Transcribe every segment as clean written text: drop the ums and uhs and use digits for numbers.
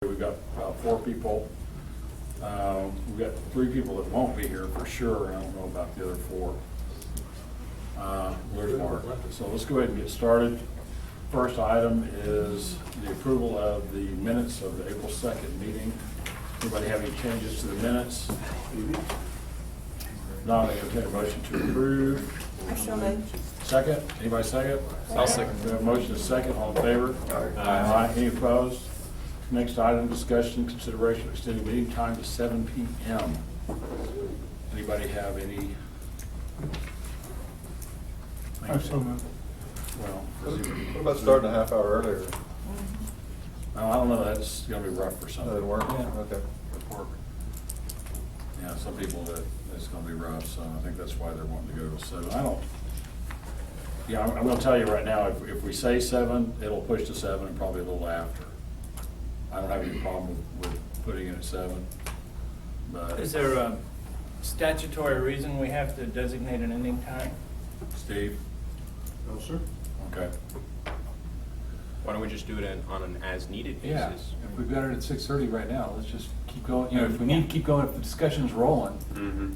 We've got 4 people. We've got 3 people that won't be here for sure. I don't know about the other 4. Where's Mark? So let's go ahead and get started. First item is the approval of the minutes of the April 2nd meeting. Anybody have any changes to the minutes? Not entertain a motion to approve. I shall move. Second? Anybody second? I'll second. We have a motion to second. All in favor? Aye. Any opposed? Next item, discussion, consideration of extending meeting time to 7 p.m. Anybody have any? I so moved. Well, What about starting a half hour earlier? I don't know, that's gonna be rough for some Doesn't people. work? Yeah. Okay. Yeah, some people that, it's gonna be rough, so I think that's why they're wanting to go to 7. I don't, yeah, I'm gonna tell you right now, if we say 7, it'll push to 7 and probably a little after. I don't have any problem with putting it at 7, but. Is there a statutory reason we have to designate an ending time? Steve? No, sir. Okay. Why don't we just do it on an as-needed Yeah, basis? if we've got it at 6:30 right now, let's just keep going, you know, if we need to keep going, if the discussion's rolling,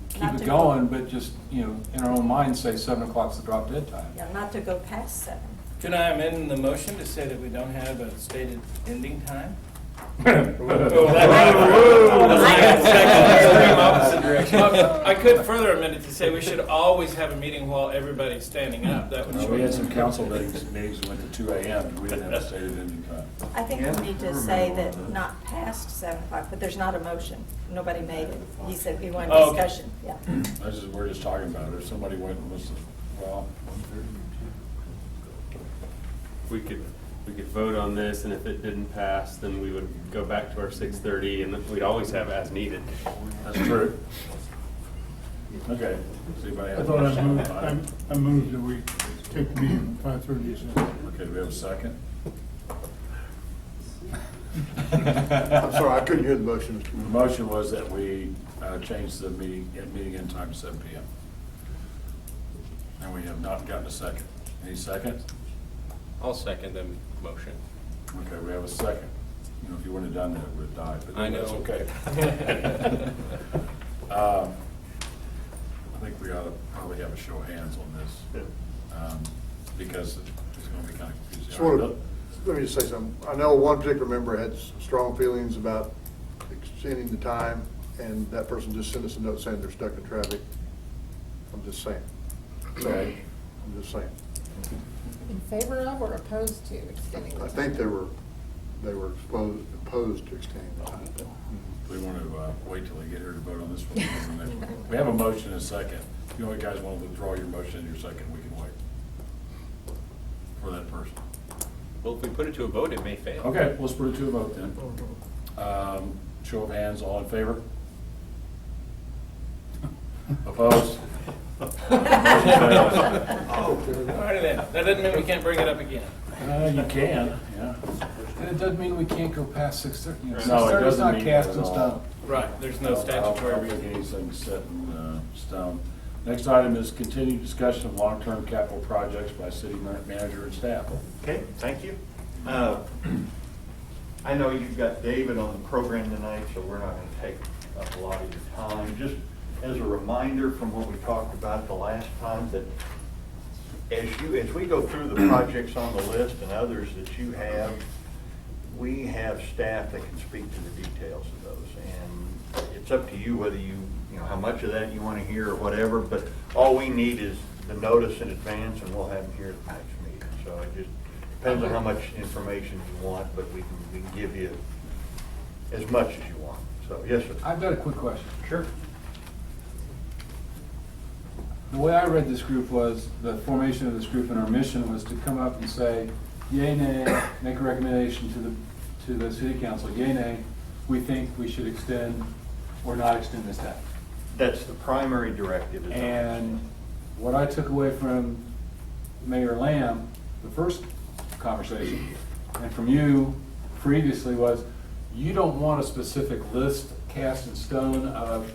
keep Not it to going, but just, you know, in our own minds, say 7 o'clock's the drop dead time. Yeah, not to go past 7. Can I amend the motion to say that we don't have a stated ending time? I could further amend it to say we should always have a meeting while everybody's standing up. That would We had shorten. some council meetings that went to 2 a.m. and we didn't have a stated ending time. I think we need to say that not past 7 o'clock, but there's not a motion. Nobody made it. He said we wanted Oh, okay. discussion, yeah. We're just talking about it. If somebody went and listened, well, We could vote on this, and if it didn't pass, then we would go back to our 6:30, and we'd always have as needed. that's true. Okay. Does anybody I have a thought motion? I moved that we take the meeting at 5:30. Okay, do we have a second? I'm sorry, I couldn't hear the motion. The motion was that we change the meeting end time to 7 p.m. And we have not gotten a second. Any second? I'll second the motion. Okay, we have a second. You know, if you wouldn't have done that, it would have died, but I know. that's okay. I think we ought to probably have a show of hands on this, because it's going to be kind of confusing. Just wanted, let me just say something. I know one particular member had strong feelings about extending the time, and that person just sent us a note saying they're stuck in traffic. I'm just saying. Okay. I'm just saying. In favor of or opposed to extending the I time? think they were opposed to extending the time. We want to wait till we get here to vote on this one. We have a motion and a second. If you guys want to withdraw your motion and your second, we can wait for that person. Well, if we put it to a vote, it may fail. Okay, let's put it to a vote then. Show of hands, all in favor? Opposed? Alrighty then. That doesn't mean we can't bring it up again. You can, yeah. And it doesn't mean we can't go past 6:30. You know, No, it 6:30 is doesn't not mean cast that in at all. stone. Right, there's no I don't statutory think reason. anything's set in stone. Next item is continued discussion of long-term capital projects by city manager and staff. Okay, thank you. I know you've got David on the program tonight, so we're not going to take up a lot of your time. Just as a reminder from what we talked about the last time, that as we go through the projects on the list and others that you have, we have staff that can speak to the details of those. And it's up to you whether you know, how much of that you want to hear or whatever, but all we need is the notice in advance, and we'll have them here at the next meeting. So it just depends on how much information you want, but we can give you as much as you want. So, yes, sir. I've got a quick question. Sure. The way I read this group was, the formation of this group and our mission was to come up and say, yay, nay, make a recommendation to the city council, yay, nay, we think we should extend or not extend this time. That's the primary directive. is on this. And what I took away from Mayor Lamb, the first conversation, and from you previously, was you don't want a specific list cast in stone of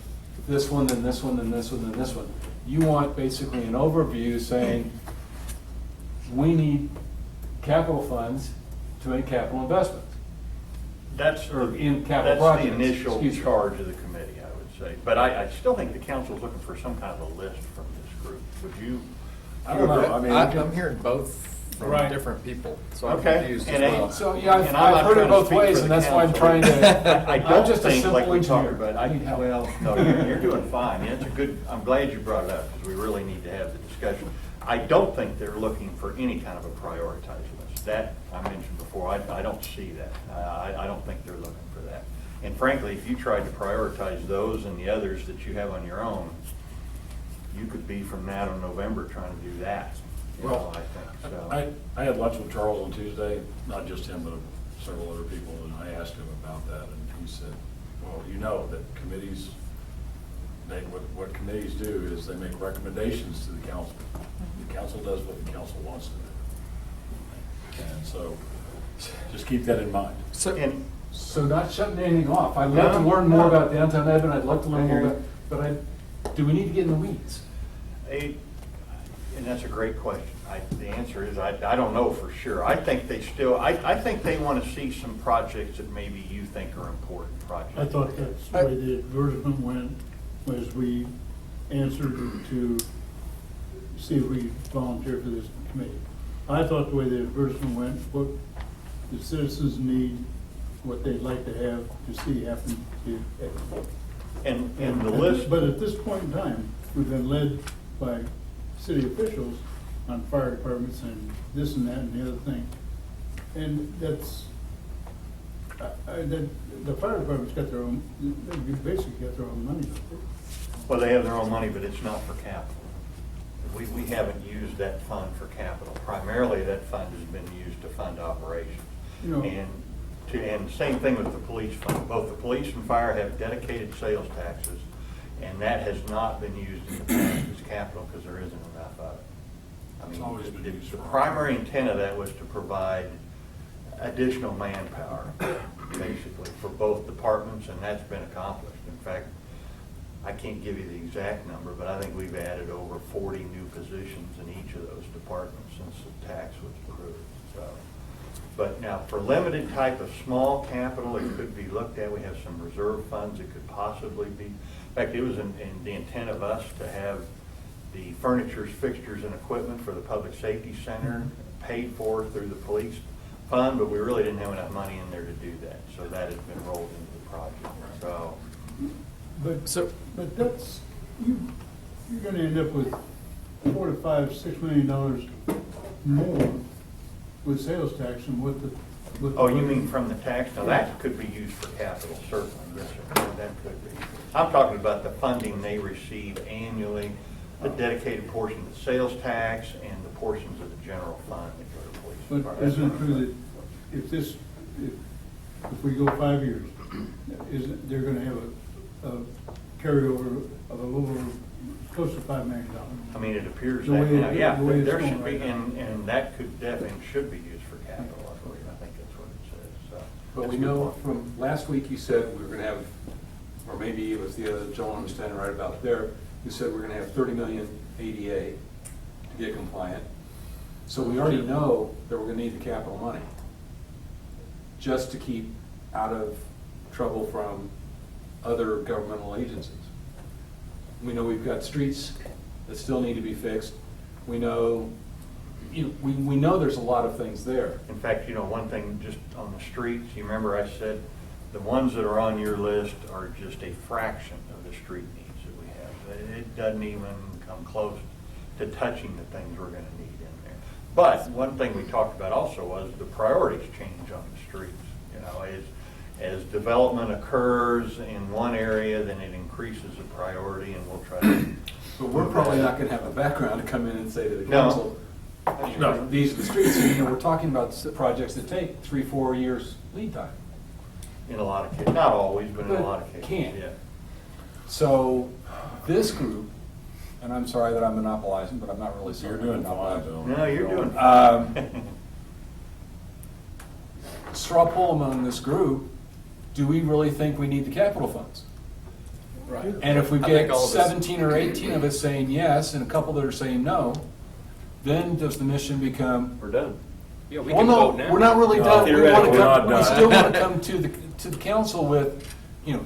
this one, then this one, then this one, then this one. You want basically an overview saying, we need capital funds to make capital investments. That's, Or in capital that's projects, the initial excuse me. charge of the committee, I would say. But I still think the council's looking for some kind of a list from this group. Would you? I don't know, I mean. I'm hearing both from Right. different people, so I'm Okay. confused And as well. So, yeah, And I'm I've not heard trying it to both speak ways, for and the that's why I'm council. trying to, I I'm don't just a think, like simple we talked engineer. about, I need help. well, no, you're doing fine. It's a good, I'm glad you brought it up, because we really need to have the discussion. I don't think they're looking for any kind of a prioritized list. That, I mentioned before, I don't see that. I don't think they're looking for that. And frankly, if you tried to prioritize those and the others that you have on your own, you could be from now to November trying to do that, you know, Well, I think, so. I had lunch with Charles on Tuesday, not just him, but several other people, and I asked him about that, and he said, well, you know that committees, what committees do is they make recommendations to the council. The council does what the council wants to do. And so, just keep that in mind. And So not shutting anything off. I'd love to No, learn more no. about downtown Evan, I'd love to learn more I hear about, but do we need to get in the weeds? And that's a great question. The answer is, I don't know for sure. I think they still, I think they want to see some projects that maybe you think are important projects. I thought that's the way the advertisement went, was we answered to see if we volunteer for this committee. I thought the way the advertisement went, what the citizens need, what they'd like to have to see happen to. And the list, But at this point in time, we've been led by city officials on fire departments and this and that and the other thing. And that's, the fire department's got their own, they basically got their own money. well, they have their own money, but it's not for capital. We haven't used that fund for capital. Primarily, that fund has been used to fund operations. You know- And same thing with the police fund. Both the police and fire have dedicated sales taxes, and that has not been used in the past as capital because there isn't enough of it. I It's mean, always been used the for- primary intent of that was to provide additional manpower, basically, for both departments, and that's been accomplished. In fact, I can't give you the exact number, but I think we've added over 40 new positions in each of those departments since the tax was approved, so. But now, for limited type of small capital, it could be looked at. We have some reserve funds it could possibly be. In fact, it was in the intent of us to have the furnitures, fixtures, and equipment for the Public Safety Center paid for through the police fund, but we really didn't have enough money in there to do that. So that has been rolled into the project, so. But that's, you're gonna end up with $4 to $5, $6 million more with sales tax than what the. Oh, you mean from the tax? Now, that could be used for capital, certainly, yes, sir, that could be. I'm talking about the funding they receive annually, the dedicated portion of the sales tax and the portions of the general fund that go to police. and But fire. isn't it true that if we go 5 years, isn't, they're gonna have a carryover of a little, close to $5 million? I mean, it appears The that way now, it- yeah, the way it's there going should be, right now. and that could definitely, should be used for capital, I believe. I think that's what it says, so. But that's we a good know point. from last week, you said we were gonna have, or maybe it was the other gentleman who's standing right about there, who said we're gonna have 30 million ADA to get compliant. So we already know that we're gonna need the capital money, just to keep out of trouble from other governmental agencies. We know we've got streets that still need to be fixed. We know, we know there's a lot of things there. In fact, one thing just on the streets, you remember I said the ones that are on your list are just a fraction of the street needs that we have. It doesn't even come close to touching the things we're gonna need in there. But one thing we talked about also was the priorities change on the streets. As development occurs in one area, then it increases the priority, and we'll try to. But we're probably not gonna have a background to come in and say to the No. council, No. these are the streets, and we're talking about projects that take 3-4 years lead time. In a lot of cases, not always, but in a But lot of cases, can. yeah. So this group, and I'm sorry that I'm monopolizing, but I'm not really sorry. You're doing I'm fine, monopolizing. Bill. No, you're doing fine. Straw poll among this group, do we really think we need the capital funds? Right. And if we I get think all of us- 17 or 18 of us saying yes, and a couple that are saying no, then does the mission become, We're done. Yeah, we Well, can no, vote now. we're not really No, done. We wanna theoretically, we're come, not we done. still wanna come to the council with,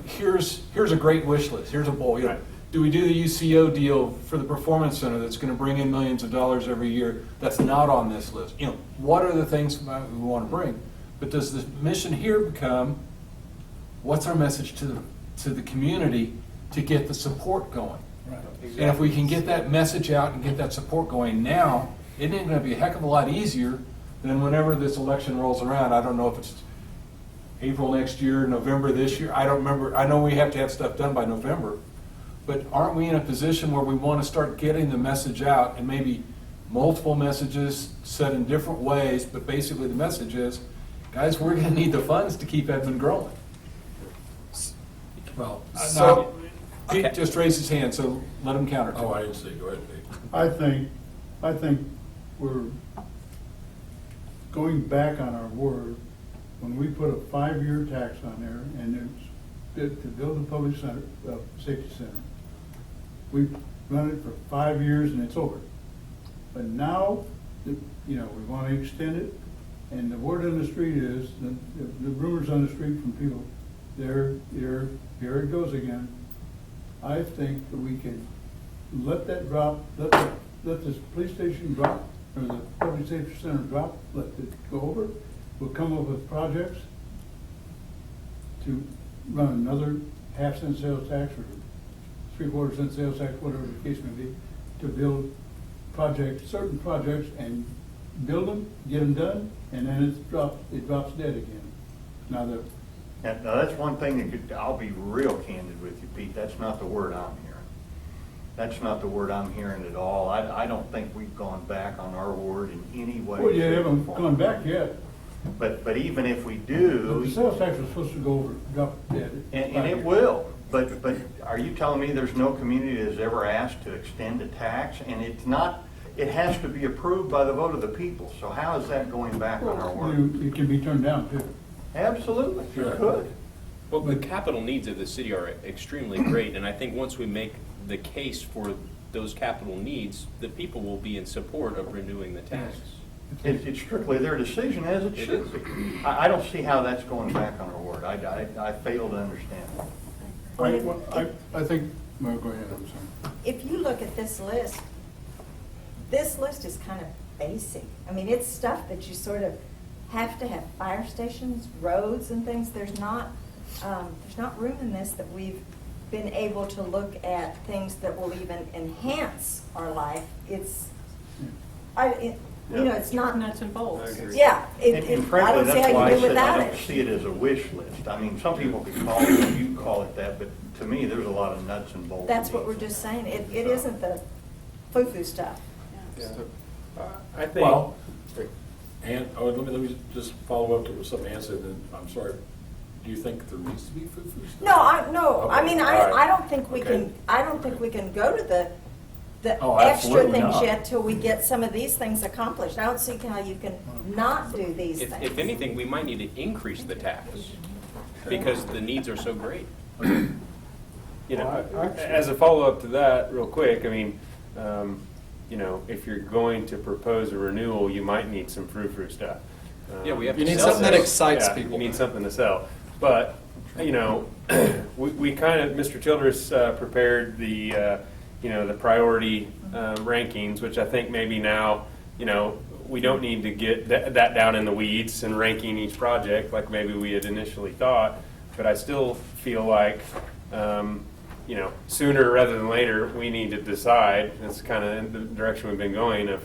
here's a great wish list, here's a bowl, Right. Do we do the UCO deal for the Performance Center that's gonna bring in millions of dollars every year that's not on this list? What are the things we wanna bring? But does the mission here become, what's our message to the community to get the support going? And if we can get that message out and get that support going now, it ain't gonna be a heck of a lot easier than whenever this election rolls around. I don't know if it's April next year, November this year, I don't remember. I know we have to have stuff done by November. But aren't we in a position where we wanna start getting the message out, and maybe multiple messages said in different ways, but basically the message is, guys, we're gonna need the funds to keep Edmond growing. Well, Now, Pete Okay. just raised his hand, so let him counter. oh, I didn't see, go ahead, Pete. I think we're going back on our word when we put a 5-year tax on there and it's to build a public center, safety center. We've run it for 5 years and it's over. But now, we want to extend it, and the word on the street is, the rumors on the street from people, here it goes again. I think that we can let that drop, let this police station drop, or the public safety center drop, let it go over. We'll come up with projects to run another half-cent sales tax or three-quarter-cent sales tax, whatever the case may be, to build certain projects and build them, get them done, and then it drops dead again. Now, Now, that's one thing I'll be real candid with you, Pete, that's not the word I'm hearing. That's not the word I'm hearing at all. I don't think we've gone back on our word in any way. well, you shape, or haven't form. gone back yet. But even if we But do, the sales tax was supposed to go over, drop dead. and it will, but are you telling me there's no community that's ever asked to extend a tax? And it's not, it has to be approved by the vote of the people, so how is that going back on our word? It can be turned down too. Absolutely, you could. Well, the capital needs of the city are extremely great, and I think once we make the case for those capital needs, the people will be in support of renewing the tax. It's strictly their decision, as it should be. I don't see how that's going back on our word. I fail to understand. I think, well, go ahead, I'm sorry. If you look at this list is kind of basic. I mean, it's stuff that you sort of have to have: fire stations, roads and things. There's not room in this that we've been able to look at things that will even enhance our life. It's not Nuts and bolts. Yeah, And I frankly, don't see that's how why you I do said I without don't it. see it as a wish list. I mean, some people could call it, you call it that, but to me, there's a lot of nuts and bolts. That's what we're just saying. It isn't the foo-foo stuff. I think. Well, and, let me just follow up to something Ann said, and I'm sorry, do you think there needs to be foo-foo stuff? No, I Okay, mean, all right. I don't think we Okay. can go to the Oh, extra absolutely things not. yet till we get some of these things accomplished. I don't see how you can not do these things. If anything, we might need to increase the tax, because the needs are so great. As a follow-up to that, real quick, I mean, if you're going to propose a renewal, you might need some frou-frou stuff. Yeah, we have You to need sell something that this. excites Yeah, people. You need something to sell. But, we kind of, Mr. Childress prepared the priority rankings, which I think maybe now, we don't need to get that down in the weeds and ranking each project like maybe we had initially thought. But I still feel like, sooner rather than later, we need to decide, that's kind of the direction we've been going, of,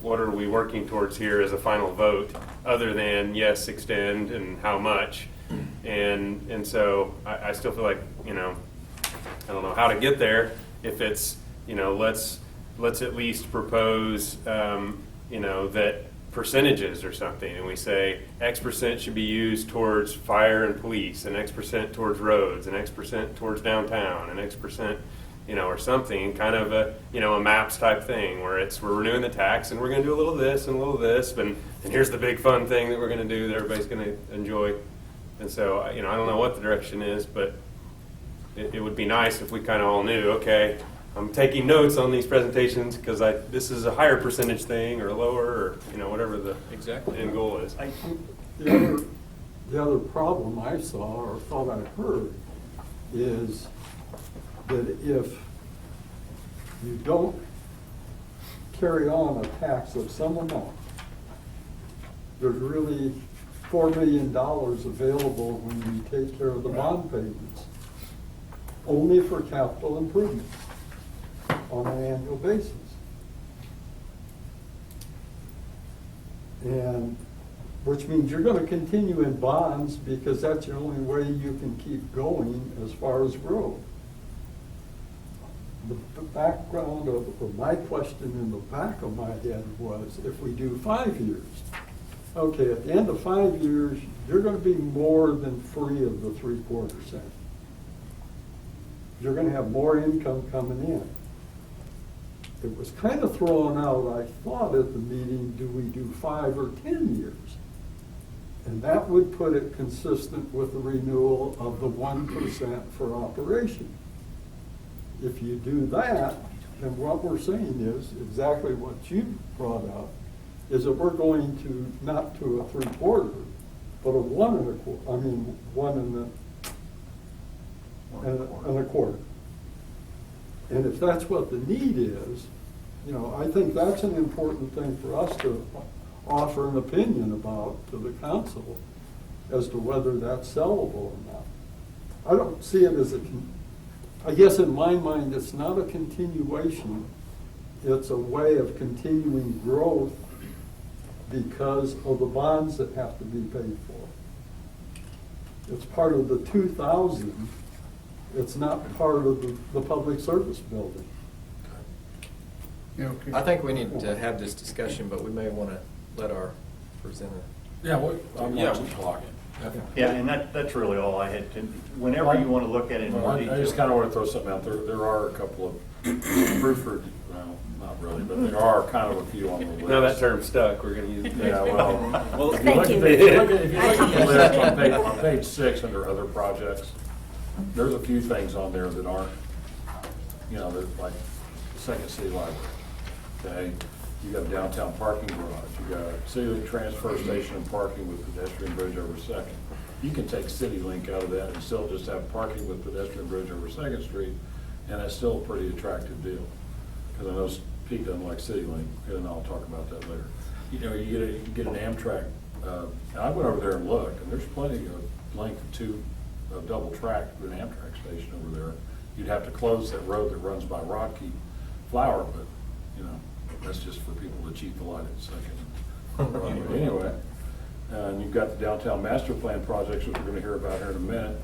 what are we working towards here as a final vote, other than, yes, extend, and how much. And so I still feel like, I don't know how to get there. If it's, let's at least propose, that percentages or something, and we say X% should be used towards fire and police, and X% towards roads, and X% towards downtown, and X%, or something, kind of a maps type thing, where we're renewing the tax, and we're gonna do a little of this and a little of this, and here's the big fun thing that we're gonna do that everybody's gonna enjoy. And so, I don't know what the direction is, but it would be nice if we kind of all knew, okay, I'm taking notes on these presentations because this is a higher percentage thing or lower or, whatever the Exactly. end goal is. The other problem I saw or thought I heard is that if you don't carry on a tax of some amount, there's really $4 million available when you take care of the bond payments, only for capital improvements on an annual basis. And which means you're going to continue in bonds because that's the only way you can keep going as far as growth. The background of my question in the back of my head was, if we do 5 years, okay, at the end of 5 years, you're going to be more than free of the 3/4 cent. You're going to have more income coming in. It was kind of thrown out, I thought at the meeting, do we do 5 or 10 years? And that would put it consistent with the renewal of the 1% for operation. If you do that, then what we're saying is exactly what you brought up, is that we're going to, not to a 3/4, but a 1 1/4, I mean, 1 1/4. And if that's what the need is, I think that's an important thing for us to offer an opinion about to the council as to whether that's sellable or not. I don't see it as I guess in my mind, it's not a continuation. It's a way of continuing growth because of the bonds that have to be paid for. It's part of the 2,000. It's not part of the public service building. I think we need to have this discussion, but we may want to let our presenter. Yeah, I'm Yeah. watching the clock. Yeah, and that's really all I had to, whenever you want to look at it in more I detail. just kind of want to throw something out there. There are a couple of Bruford, well, not really, but there are kind of a few on the list. Now that term's stuck, we're going to use it. Yeah, well, if you Thank look you. at if you look at the list on page 6 under other projects, there's a few things on there that aren't, they're like Second City Library. Okay, you got a downtown parking garage, you got city transfer station and parking with pedestrian bridge over Second. You can take CityLink out of that and still just have parking with pedestrian bridge over Second Street, and that's still a pretty attractive deal. Because I know Pete doesn't like CityLink, and I'll talk about that later. You get an Amtrak, and I went over there and looked, and there's plenty of length of double track with an Amtrak station over there. You'd have to close that road that runs by Rodkey Flower, but, that's just for people to cheat the light at Second. Anyway, and you've got the downtown master plan projects, which we're going to hear about here in a minute.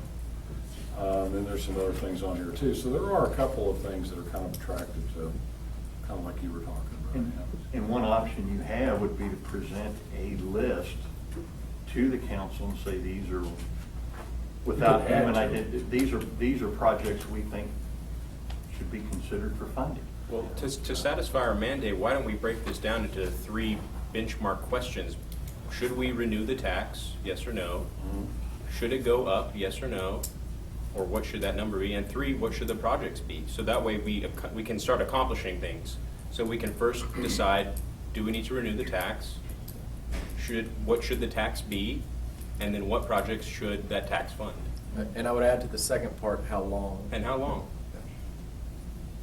Then there's some other things on here too. So there are a couple of things that are kind of attractive to, kind of like you were talking about. And one option you have would be to present a list to the council and say, these are, without could add even to identifying, these are projects we think should be considered for funding. Well, to satisfy our mandate, why don't we break this down into 3 benchmark questions? Should we renew the tax? Yes or no? Should it go up? Yes or no? Or what should that number be? And 3, what should the projects be? So that way we can start accomplishing things. So we can first decide, do we need to renew the tax? What should the tax be? And then what projects should that tax fund? And I would add to the second part, how long? And how long?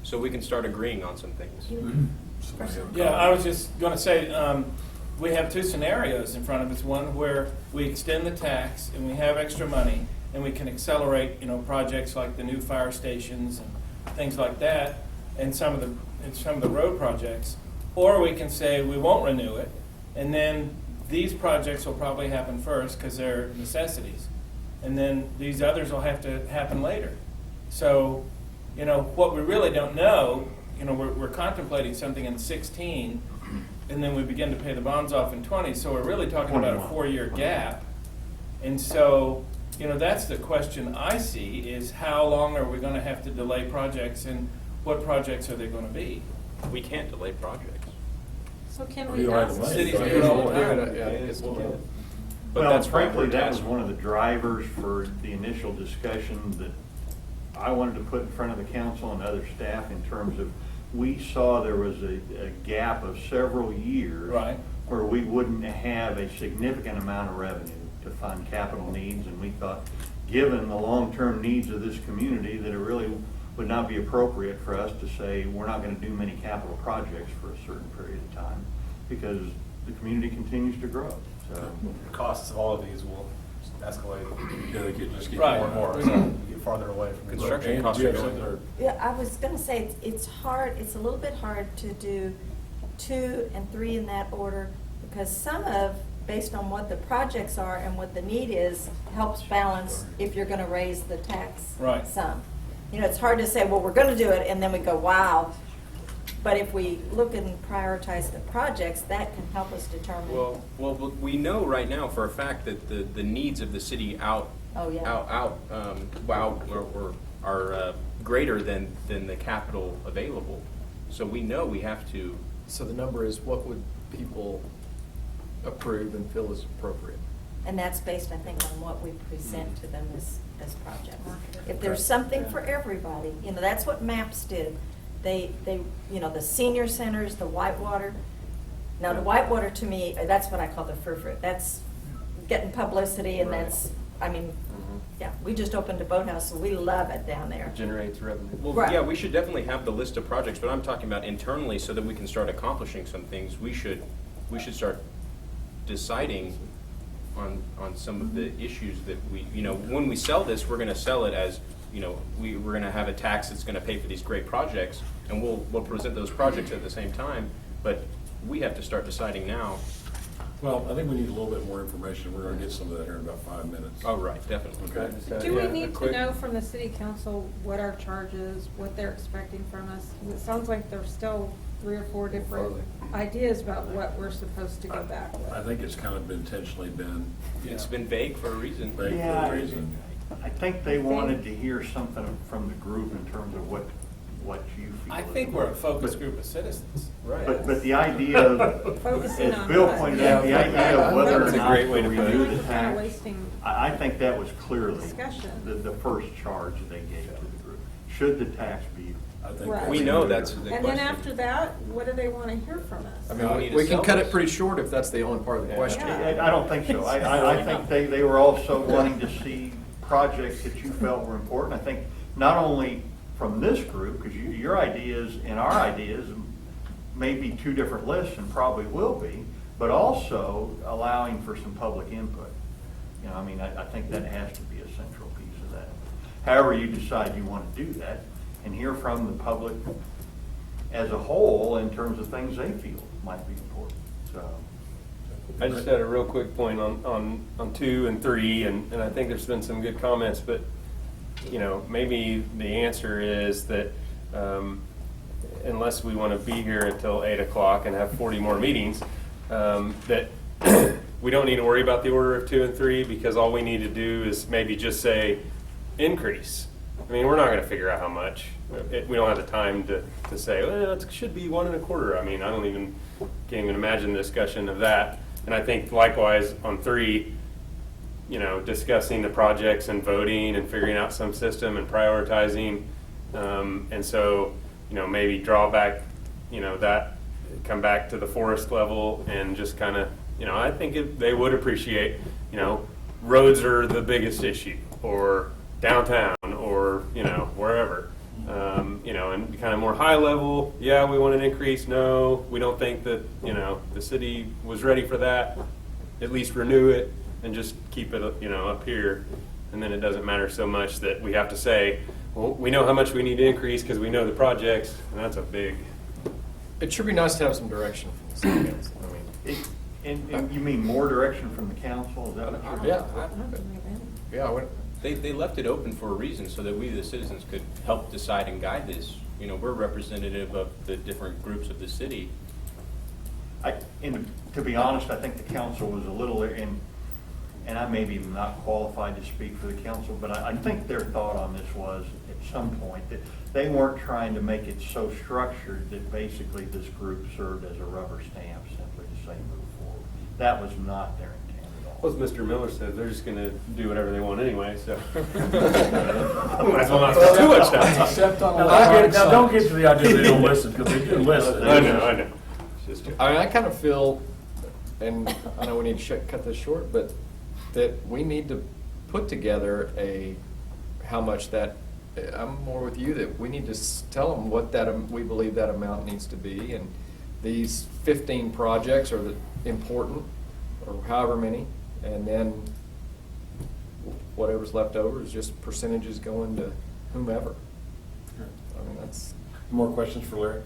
So we can start agreeing on some things. Somebody have a Yeah, I comment? was just going to say, we have 2 scenarios in front of us. One where we extend the tax and we have extra money and we can accelerate, projects like the new fire stations and things like that, and some of the road projects. Or we can say we won't renew it, and then these projects will probably happen first because they're necessities, and then these others will have to happen later. So, what we really don't know, we're contemplating something in 16, and then we begin to pay the bonds off in 20, so we're really talking about a 4-year gap. And so, that's the question I see, is how long are we going to have to delay projects, and what projects are they going to be? We can't delay projects. So can Or we you don't have ask? the money. Cities do it all the time. Yeah, yes, we can. But Well, that's why frankly, we're that was tasked. one of the drivers for the initial discussion that I wanted to put in front of the council and other staff in terms of, we saw there was a gap of several years. Right. Where we wouldn't have a significant amount of revenue to fund capital needs, and we thought, given the long-term needs of this community, that it really would not be appropriate for us to say, we're not gonna do many capital projects for a certain period of time, because the community continues to grow, so. The costs of all of these will escalate. Yeah, they could just get Right. More and more, so you get farther away from Construction And costs do are you have going something, up. or- Yeah, I was gonna say, it's hard, it's a little bit hard to do 2 and 3 in that order, because some of, based on what the projects are and what the need is, helps balance if you're gonna raise the tax Right. sum. You know, it's hard to say, well, we're gonna do it, and then we go, wow. But if we look and prioritize the projects, that can help us determine. Well, we know right now for a fact that the needs of the city Oh, yeah. are greater than the capital available. So we know we have to. So the number is, what would people approve and feel is appropriate? And that's based, I think, on what we present to them as projects. If there's something for everybody, you know, that's what MAPS did. They, you know, the senior centers, the Whitewater. Now, the Whitewater, to me, that's what I call the frou-frou. That's getting publicity, and Right. that's, I mean, yeah, we just opened a boathouse, so we love it down there. Generates revenue. Well, Right. yeah, we should definitely have the list of projects, but I'm talking about internally so that we can start accomplishing some things. We should start deciding on some of the issues that you know, when we sell this, we're gonna sell it as, you know, we're gonna have a tax that's gonna pay for these great projects, and we'll present those projects at the same time, but we have to start deciding now. Well, I think we need a little bit more information. We're gonna get some of that here in about 5 minutes. Oh, right, definitely. Okay. Do we need to know from the city council what our charge is, what they're expecting from us? 'Cause it sounds like there's still 3 or 4 different ideas about what we're supposed to go back I with. think it's kind of intentionally been It's been vague for a reason. vague for Yeah, a reason. I think they wanted to hear something from the group in terms of what you feel. I is think we're a important. focus group of citizens. But the idea of, Focusing as on Bill us. pointed out, the idea of whether or That's a not great to way to put it. renew We're the kinda tax, wasting I think that was clearly discussion. the first charge that they gave to the group. Should the tax be? I think Right. that's We a know good- that's the And question. then after that, what do they want to hear from us? I We mean, need to we can sell cut this. it pretty short if that's the only part of the question. I don't think so. I think they were also wanting to see projects that you felt were important. I think not only from this group, because your ideas and our ideas may be 2 different lists and probably will be, but also allowing for some public input. You know, I mean, I think that has to be a central piece of that. However you decide you want to do that, and hear from the public as a whole in terms of things they feel might be important, so. I just had a real quick point on 2 and 3, and I think there's been some good comments, but, you know, maybe the answer is that unless we want to be here until 8 o'clock and have 40 more meetings, that we don't need to worry about the order of 2 and 3, because all we need to do is maybe just say increase. I mean, we're not going to figure out how much. We don't have the time to say, well, it should be 1 1/4. I mean, can't even imagine the discussion of that. And I think likewise on 3, you know, discussing the projects and voting and figuring out some system and prioritizing. And so, you know, maybe draw back, you know, that, come back to the forest level and just kind of, you know, I think they would appreciate, you know, roads are the biggest issue, or downtown, or, you know, wherever. You know, and kind of more high level, yeah, we want an increase, no, we don't think that, you know, the city was ready for that, at least renew it and just keep it, you know, up here. And then it doesn't matter so much that we have to say, well, we know how much we need to increase because we know the projects, and that's a big. It should be nice to have some direction from the city council. I mean, And you mean more direction from the council, is that what you're? yeah, They left it open for a reason, so that we, the citizens, could help decide and guide this. You know, we're representative of the different groups of the city. And to be honest, I think the council was a little, and I may be not qualified to speak for the council, but I think their thought on this was, at some point, that they weren't trying to make it so structured that basically this group served as a rubber stamp simply to say move forward. That was not their intent at all. Well, as Mr. Miller said, they're just gonna do whatever they want anyway, so. Might as well not spend too much time. Except on Now, don't get to the idea they don't listen, because they do listen. I know. It's just. I mean, I kind of feel, and I know we need to cut this short, but that we need to put together how much that, I'm more with you, that we need to tell them what we believe that amount needs to be, and these 15 projects are important, or however many, and then whatever's left over is just percentages going to whomever. I mean, that's. More questions for Larry?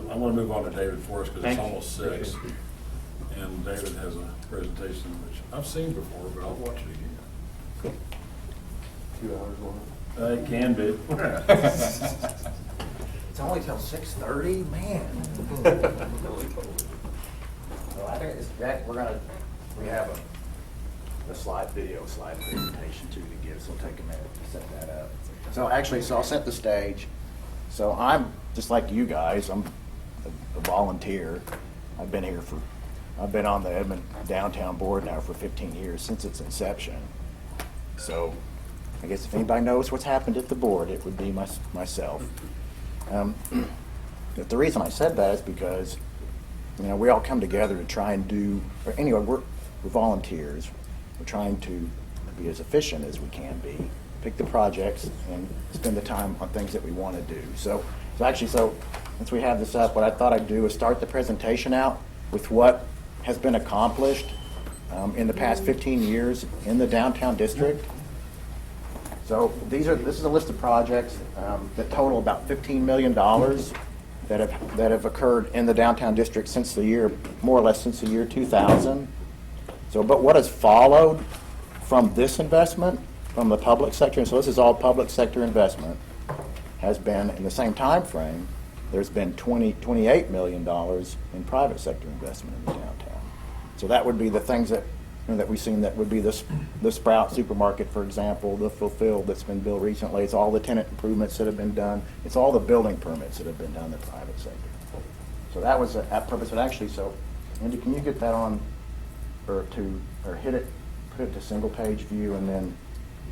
I want to move on to David for us, because it's Thank you. almost 6. And David has a presentation, which I've seen before, but I'll watch it again. 2 hours long. It can be. It's only till 6:30, man. So I think we have a video slide presentation too to give, so it'll take a minute to set that up. So I'll set the stage. So I'm, just like you guys, I'm a volunteer. I've been on the Edmond Downtown Board now for 15 years, since its inception. So I guess if anybody knows what's happened at the board, it would be myself. The reason I said that is because, we all come together to try and we're volunteers. We're trying to be as efficient as we can be, pick the projects, and spend the time on things that we want to do. So since we have this up, what I thought I'd do is start the presentation out with what has been accomplished in the past 15 years in the downtown district. So this is a list of projects that total about $15 million that have occurred in the downtown district more or less since the year 2000. So, but what has followed from this investment from the public sector, and so this is all public sector investment, has been in the same time frame. There's been $28 million in private sector investment in the downtown. So that would be the things that we've seen. That would be the Sprout supermarket, for example, the Fulfill that's been built recently. It's all the tenant improvements that have been done. It's all the building permits that have been done in the private sector. So that was that purpose. But actually, so Andy, can you get that on, or hit it, put it to single page view, and then.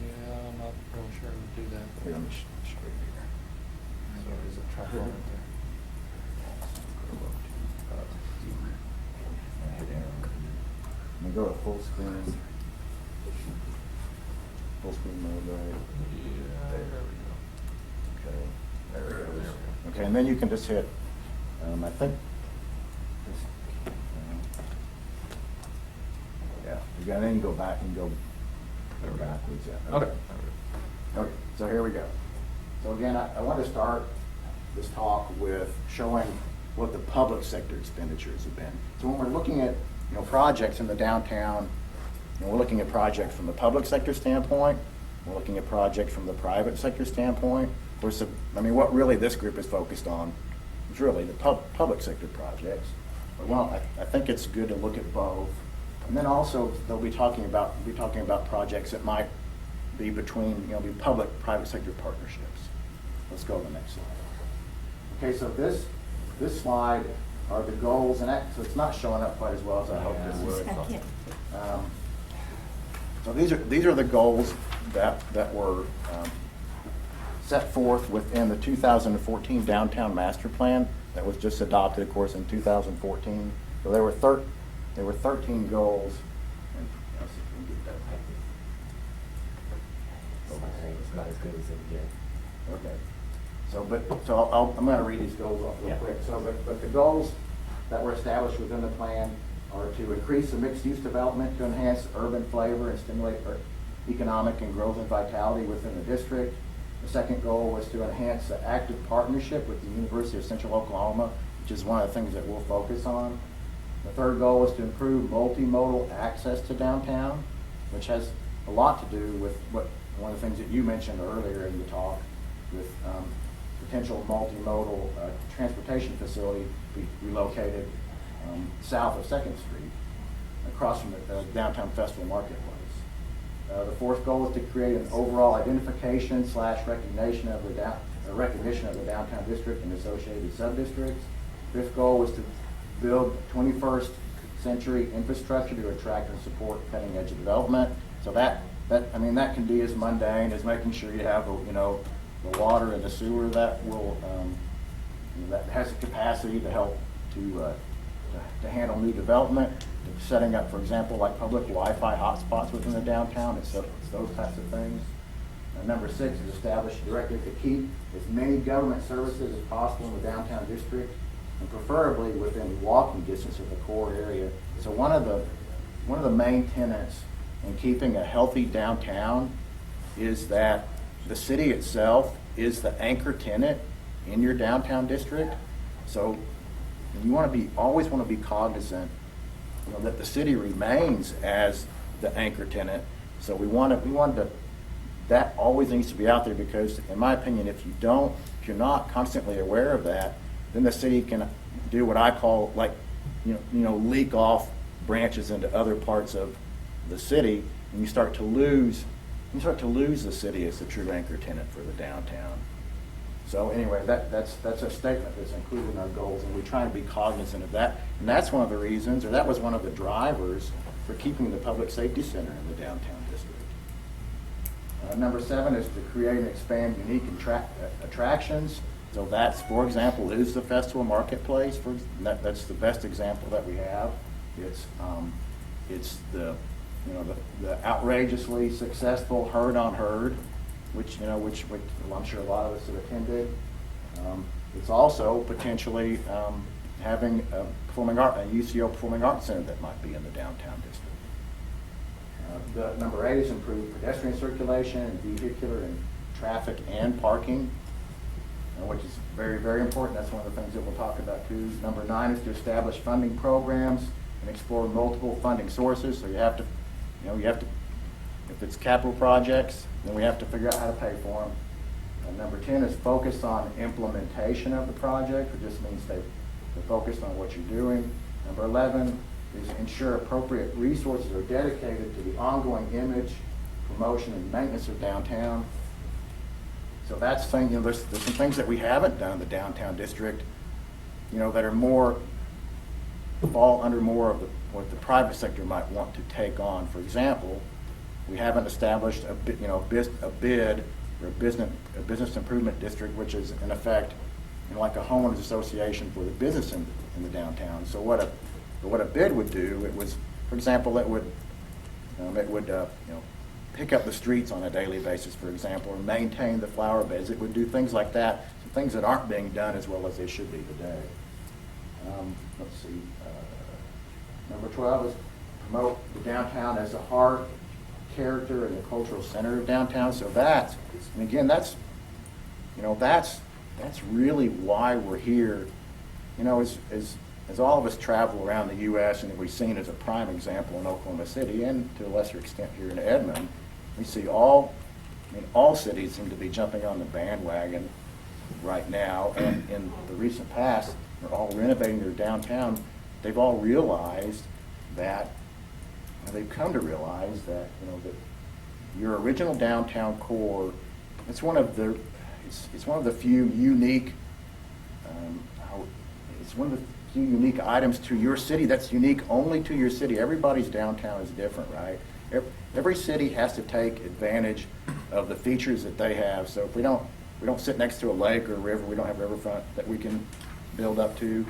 Yeah, I'm not real sure to do that. Here, let me straight here. So is it track on it there? Let me go to full screen. Full screen mode, right? Yeah, there we Okay, there it is. Okay, and then you can just hit, I think, yeah, then you go back and go backwards, yeah. Okay. Okay, so here we go. So again, I want to start this talk with showing what the public sector expenditures have been. So when we're looking at projects in the downtown, we're looking at projects from the public sector standpoint. We're looking at projects from the private sector standpoint. What really this group is focused on is really the public sector projects. But I think it's good to look at both. And then also they'll be talking about projects that might be between be public-private sector partnerships. Let's go to the next slide. Okay, so this slide are the goals, and so it's not showing up quite as well as I hoped it would. So these are the goals that were set forth within the 2014 Downtown Master Plan that was just adopted, of course, in 2014. So there were 13 goals. And let's see if we can get that. It's not as good as it get. Okay. I'm going to read these goals off real quick. But the goals that were established within the plan are to increase the mixed-use development to enhance urban flavor and stimulate economic and growth and vitality within the district. The second goal was to enhance the active partnership with the University of Central Oklahoma, which is one of the things that we'll focus on. The third goal was to improve multimodal access to downtown, which has a lot to do with one of the things that you mentioned earlier in the talk, with potential multimodal transportation facility be relocated south of 2nd Street, across from the downtown festival marketplace. The fourth goal is to create an overall identification / recognition of the downtown district and associated sub-districts. Fifth goal was to build 21st century infrastructure to attract and support cutting-edge development. So that can be as mundane as making sure you have, the water and the sewer that will, that has the capacity to help to handle new development, setting up, for example, like public Wi-Fi hotspots within the downtown. It's those types of things. Number 6 is establish a directive to keep as many government services as possible in the downtown district, and preferably within walking distance of the core area. So one of the main tenets in keeping a healthy downtown is that the city itself is the anchor tenant in your downtown district. So you always want to be cognizant, that the city remains as the anchor tenant. So we want to that always needs to be out there, because in my opinion, if you're not constantly aware of that, then the city can do what I call leak off branches into other parts of the city, and you start to lose the city as the true anchor tenant for the downtown. So anyway, that's a statement that's included in our goals, and we try to be cognizant of that. And that's one of the reasons, or that was one of the drivers for keeping the public safety center in the downtown district. Number 7 is to create and expand unique attractions. So that's, for example, is the festival marketplace. That's the best example that we have. It's the outrageously successful Herd on Herd, which I'm sure a lot of us have attended. It's also potentially having a UCO Performing Arts Center that might be in the downtown district. Number 8 is improve pedestrian circulation, vehicular and traffic and parking, which is very, very important. That's one of the things that we'll talk about too. Number 9 is to establish funding programs and explore multiple funding sources. So you have to, if it's capital projects, then we have to figure out how to pay for them. Number 10 is focus on implementation of the project, which just means they're focused on what you're doing. Number 11 is ensure appropriate resources are dedicated to the ongoing image, promotion, and maintenance of downtown. So that's thing. There's some things that we haven't done in the downtown district, that are fall under more of what the private sector might want to take on. For example, we haven't established a bid or a business improvement district, which is in effect, like a homeowners association for the business in the downtown. So what a bid would do, it was, for example, it would pick up the streets on a daily basis, for example, or maintain the flower beds. It would do things like that, some things that aren't being done as well as they should be today. Let's see. Number 12 is promote the downtown as the heart, character, and the cultural center of downtown. So that's really why we're here. As all of us travel around the U.S. and we've seen as a prime example in Oklahoma City and to a lesser extent here in Edmond, we see all cities seem to be jumping on the bandwagon right now. And in the recent past, they're all renovating their downtown. They've all realized that, they've come to realize that, that your original downtown core, it's one of the few unique, unique items to your city that's unique only to your city. Everybody's downtown is different, right? Every city has to take advantage of the features that they have. So if we don't sit next to a lake or a river, we don't have riverfront that we can build up to.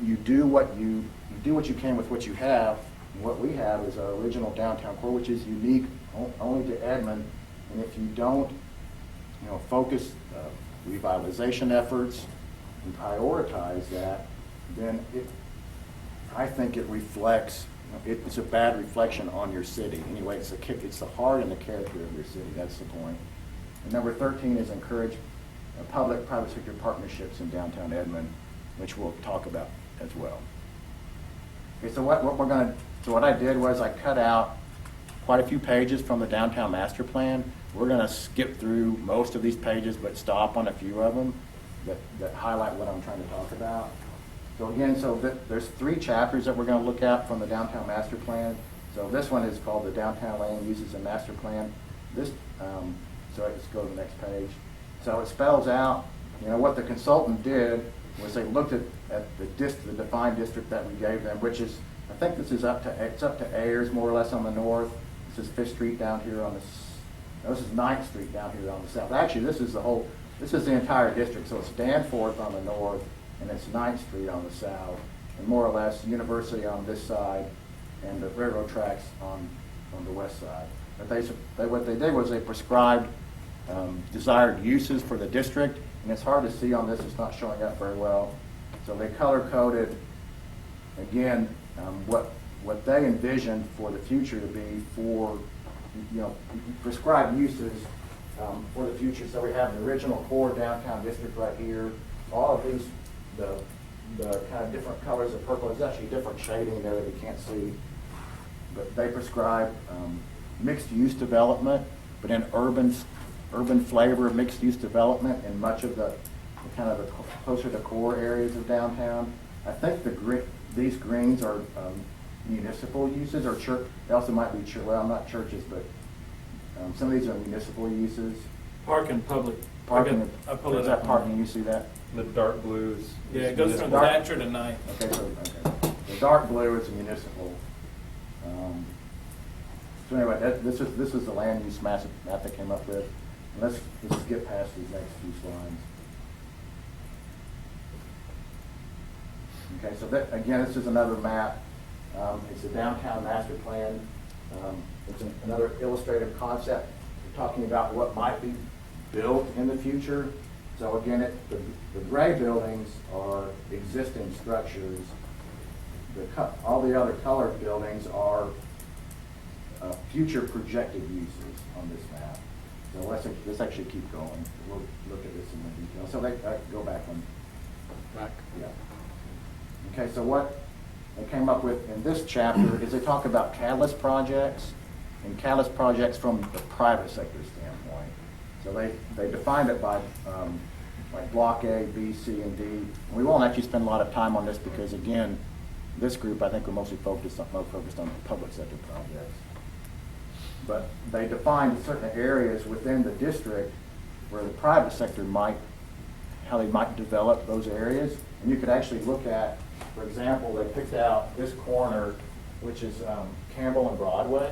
You do what you can with what you have. And what we have is our original downtown core, which is unique only to Edmond. And if you don't, focus revitalization efforts and prioritize that, then I think it reflects. It's a bad reflection on your city. Anyway, it's the heart and the character of your city. That's the point. And number 13 is encourage public-private sector partnerships in downtown Edmond, which we'll talk about as well. Okay, so what I did was I cut out quite a few pages from the downtown master plan. We're going to skip through most of these pages, but stop on a few of them that highlight what I'm trying to talk about. So again, there's 3 chapters that we're going to look at from the downtown master plan. So this one is called the Downtown Land Uses and Master Plan. So let's go to the next page. So it spells out, what the consultant did was they looked at the defined district that we gave them, which is, I think this is it's up to Ayers more or less on the north. This is Fifth Street down here on the, no, this is Ninth Street down here on the south. Actually, this is the entire district. So it's Danforth on the north and it's Ninth Street on the south. And more or less University on this side and the railroad tracks on the west side. But what they did was they prescribed desired uses for the district, and it's hard to see on this, it's not showing up very well. So they color-coded, again, what they envisioned for the future to be for, prescribed uses for the future. So we have the original core downtown district right here. All of these, the kind of different colors of purple, there's actually different shading there that we can't see. But they prescribe mixed-use development, but in urban flavor, mixed-use development in much of the kind of the closer to core areas of downtown. I think these greens are municipal uses or church. They also might be well, not churches, but some of these are municipal uses. Park and public. Parking. I pulled it Is that up. parking? You see that? The dark blues. Yeah, it goes from Dark- Thatcher to Ninth. Okay, the dark blue is municipal. So anyway, this is the land use map that came up with. And let's skip past these next few slides. Okay, so again, this is another map. It's a downtown master plan. It's another illustrative concept. We're talking about what might be built in the future. So again, the gray buildings are existing structures. All the other colored buildings are future projected uses on this map. So let's actually keep going. We'll look at this in more detail. So go back one. Back. Yeah. Okay, so what they came up with in this chapter is they talk about catalyst projects and catalyst projects from the private sector standpoint. So they defined it by like block A, B, C, and D. And we won't actually spend a lot of time on this because again, this group I think we're mostly focused on public sector projects. But they defined certain areas within the district where the private sector how they might develop those areas. And you could actually look at, for example, they picked out this corner, which is Campbell and Broadway.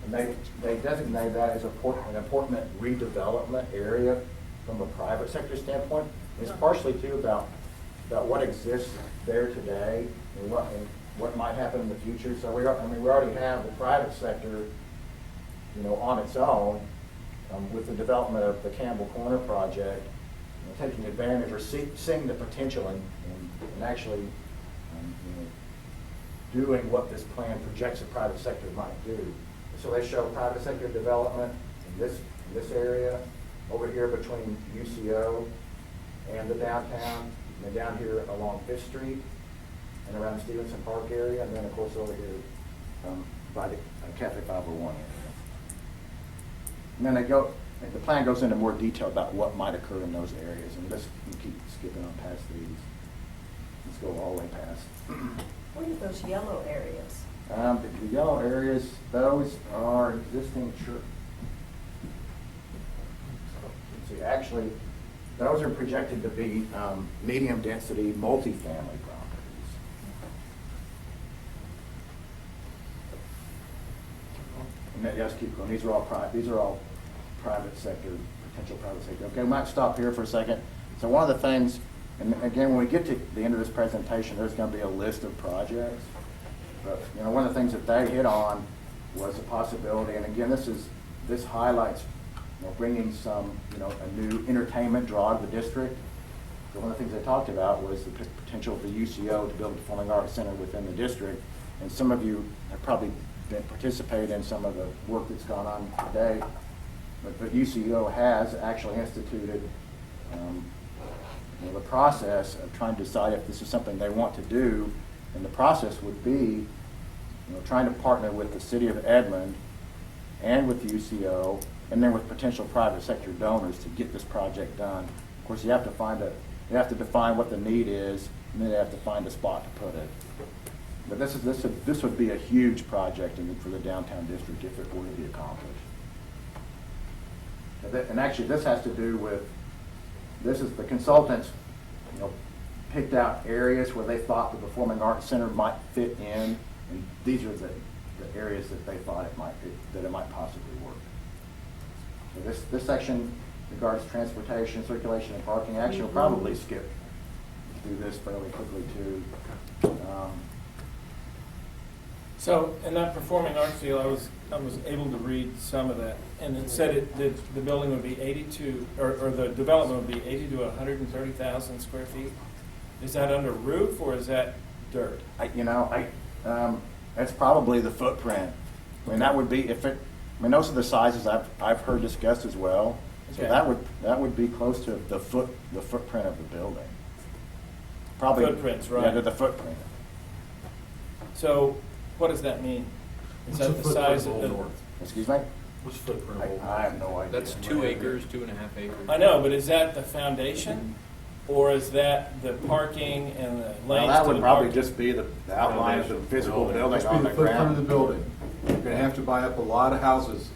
And they designated that as an important redevelopment area from a private sector standpoint. It's partially too about what exists there today and what might happen in the future. So we already have the private sector, on its own with the development of the Campbell Corner project, taking advantage or seeing the potential and actually doing what this plan projects the private sector might do. So they show private sector development in this area, over here between UCO and the downtown, and then down here along Fifth Street and around Stevenson Park area, and then of course over here by the Cafe 501 area. And then the plan goes into more detail about what might occur in those areas, and let's keep skipping on past these. Let's go all the way past. What are those yellow areas? The yellow areas, those are existing church. See, actually, those are projected to be medium density multifamily properties. And then, just keep going. These are all private sector, potential private sector. Okay, we might stop here for a second. So one of the things, and again, when we get to the end of this presentation, there's going to be a list of projects. But one of the things that they hit on was a possibility, and again, this highlights bringing some a new entertainment draw to the district. So one of the things they talked about was the potential for UCO to build a performing arts center within the district. And some of you have probably participated in some of the work that's gone on today. But UCO has actually instituted the process of trying to decide if this is something they want to do. And the process would be trying to partner with the city of Edmond and with UCO and then with potential private sector donors to get this project done. Of course, you have to define what the need is, and then you have to find a spot to put it. But this would be a huge project for the downtown district if it were to be accomplished. And actually, this has to do with, this is the consultants, picked out areas where they thought the Performing Arts Center might fit in, and these are the areas that they thought it might fit, that it might possibly work. So this section regards transportation, circulation, and parking. Actually, we'll probably skip through this fairly quickly too. So in that performing arts deal, I was able to read some of that, and it said the building would be 82, or the development would be 80 to 130,000 square feet. Is that under roof or is that dirt? That's probably the footprint. I mean, that would be those are the sizes I've heard discussed as well. So Okay. that would be close to the footprint of the building. Probably. Footprints, right. Yeah, to the footprint. So what does that mean? Is that the size of the? Excuse me? What's footprint? I have no idea. That's 2 acres, 2.5 acres. I know, but is that the foundation, or is that the parking and the Well, lanes that to would the probably parking? just be the outline of the physical building Must be on the the footprint of the ground. building. You're gonna have to buy up a lot of houses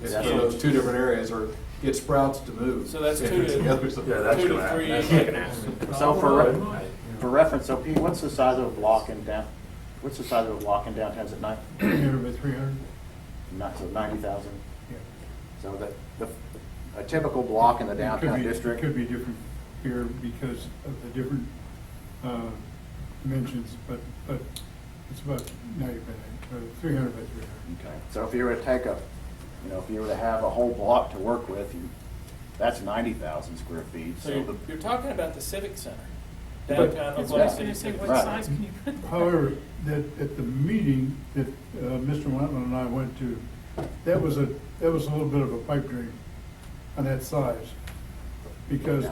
in That's those huge. 2 different areas, or get Sprouts to move. So that's If 2 it's to, together, 2 so- to 3 acres. So for reference, so Pete, what's the size of a block in downtown? Is it 300 by 300? not, so 90,000? Yeah. So a typical block in the downtown district? It could be different here because of the different dimensions, but it's about 90 by 90, 300 by 300. Okay, so if you were to take if you were to have a whole block to work with, that's 90,000 square feet. So you're talking about the Civic Center, But downtown it's Oklahoma not- City Civic Right. Center. size can you put that? However, at the meeting that Mr. Wentland and I went to, that was a little bit of a pipe dream on that size. Because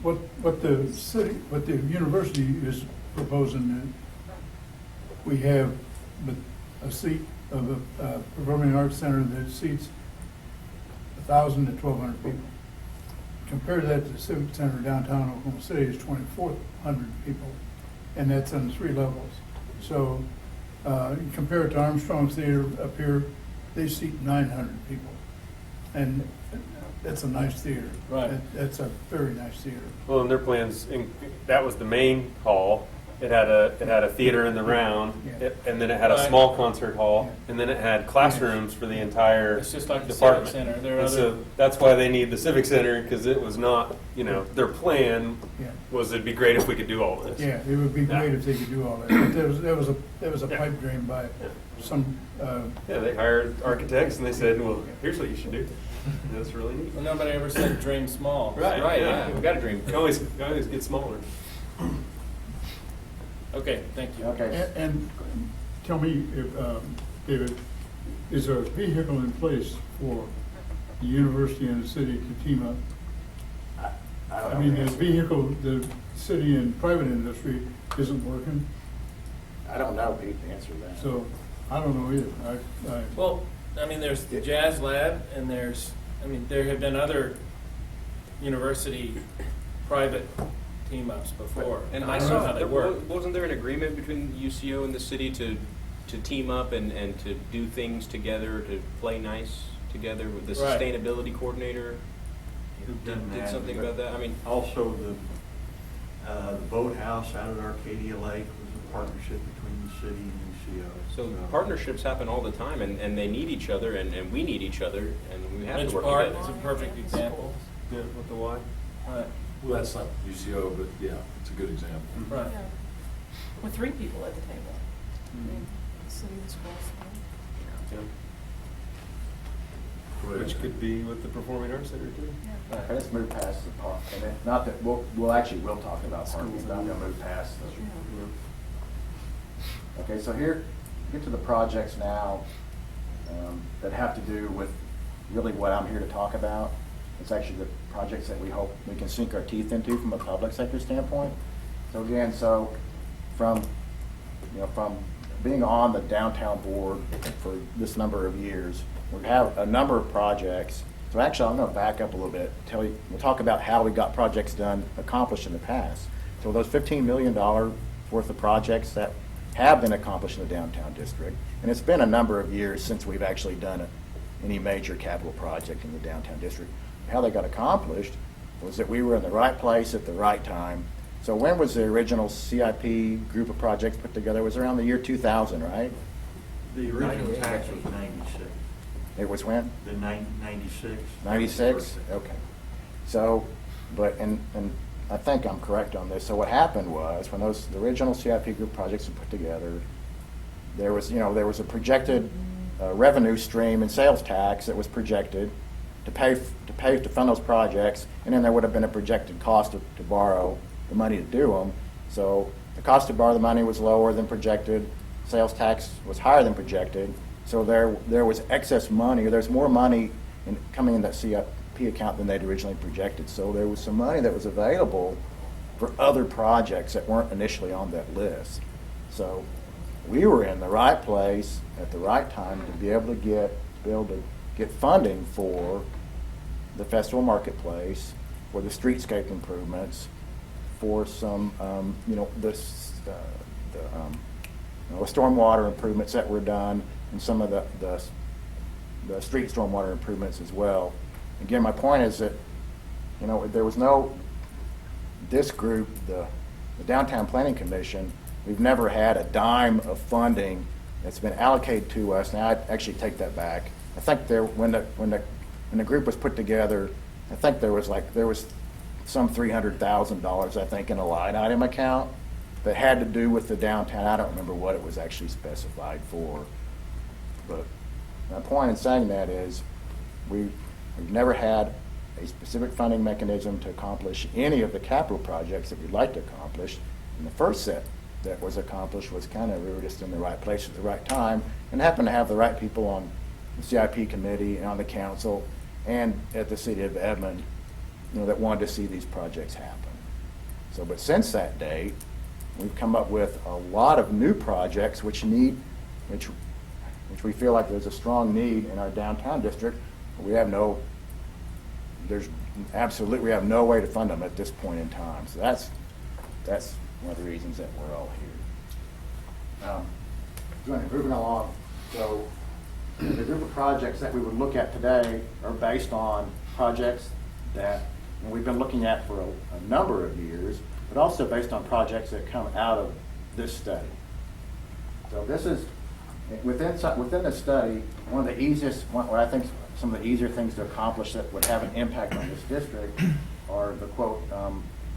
what the university is proposing, we have a seat of a performing arts center that seats 1,000 to 1,200 people. Compare that to the Civic Center downtown Oklahoma City is 2,400 people, and that's on 3 levels. So, you compare it to Armstrong Theater up here, they seat 900 people. And that's a nice theater. Right. That's a very nice theater. Well, in their plans, that was the main hall. It had a theater in the round, Yeah. and then it had a Right. small concert hall, and then it had classrooms for the entire It's just like the department. Civic Center. There are And so other, that's why they need the Civic Center, because it was not, their plan Yeah. was it'd be great if we could do all this. Yeah, it would be great if they could do all that. But that was a Yeah. pipe dream by some, Yeah, they hired architects and they said, well, here's what you should do. That's really neat. well, nobody ever said dream small. Right, yeah, we got a dream. You always get smaller. Okay, thank you. Okay. and tell me, if, David, is there a vehicle in place for the university and the city to team up? I mean, the vehicle, the city and private industry isn't working, I don't know, Pete, to answer that. so I don't know either. Well, there's the Jazz Lab, and there have been other university private team-ups before. And I I don't saw, know how they work. wasn't there an agreement between the UCO and the city to team up and to do things together, to play nice together with the Right. sustainability coordinator? Did something about that? Also, the boathouse out at Arcadia Lake was a partnership between the city and UCO. So partnerships happen all the time, and they need each other, and we need each other, and we have Ridge to work Park together. is a perfect example. Yeah, with the Y. Right, Well, that's not UCO, but yeah, it's a good example. right. Yeah. With 3 people at the table. City and school. Which could be with the Performing Arts Center too. Okay, let's move past the park, and then, not that, we'll talk about parking, but I'm gonna move past the. Okay, so here, get to the projects now, that have to do with really what I'm here to talk about. It's actually the projects that we hope we can sink our teeth into from a public sector standpoint. So again, from being on the downtown board for this number of years, we have a number of projects. So actually, I'm gonna back up a little bit, we'll talk about how we got projects done, accomplished in the past. So those $15 million worth of projects that have been accomplished in the downtown district, and it's been a number of years since we've actually done any major capital project in the downtown district. How they got accomplished was that we were in the right place at the right time, So when was the original CIP group of projects put together? It was around the year 2000, right? The original tax was 96. It was when? The 96. 96? Okay. So, but, and I think I'm correct on this. So what happened was, when the original CIP group projects were put together, there was a projected revenue stream in sales tax that was projected to fund those projects, and then there would have been a projected cost to borrow the money to do them. So the cost to borrow the money was lower than projected, sales tax was higher than projected, so there was excess money, or there's more money coming in that CIP account than they'd originally projected. So there was some money that was available for other projects that weren't initially on that list. So we were in the right place at the right time to be able to get funding for the festival marketplace, for the streetscape improvements, for some, the stormwater improvements that were done, and some of the street stormwater improvements as well. Again, my point is that, there was this group, the Downtown Planning Commission, we've never had a dime of funding that's been allocated to us. Now, I actually take that back. I think when the group was put together, I think there was some $300,000, I think, in a line item account that had to do with the downtown. I don't remember what it was actually specified for. But my point in saying that is we've never had a specific funding mechanism to accomplish any of the capital projects that we'd like to accomplish. And the first set that was accomplished was we were just in the right place at the right time, and happened to have the right people on the CIP committee and on the council and at the city of Edmond, that wanted to see these projects happen. So, but since that date, we've come up with a lot of new projects which we feel like there's a strong need in our downtown district. We have no way to fund them at this point in time. So that's one of the reasons that we're all here. Moving along. So the group of projects that we would look at today are based on projects that we've been looking at for a number of years, but also based on projects that come out of this study. So this is, within the study, one of the easiest, what I think some of the easier things to accomplish that would have an impact on this district are the quote,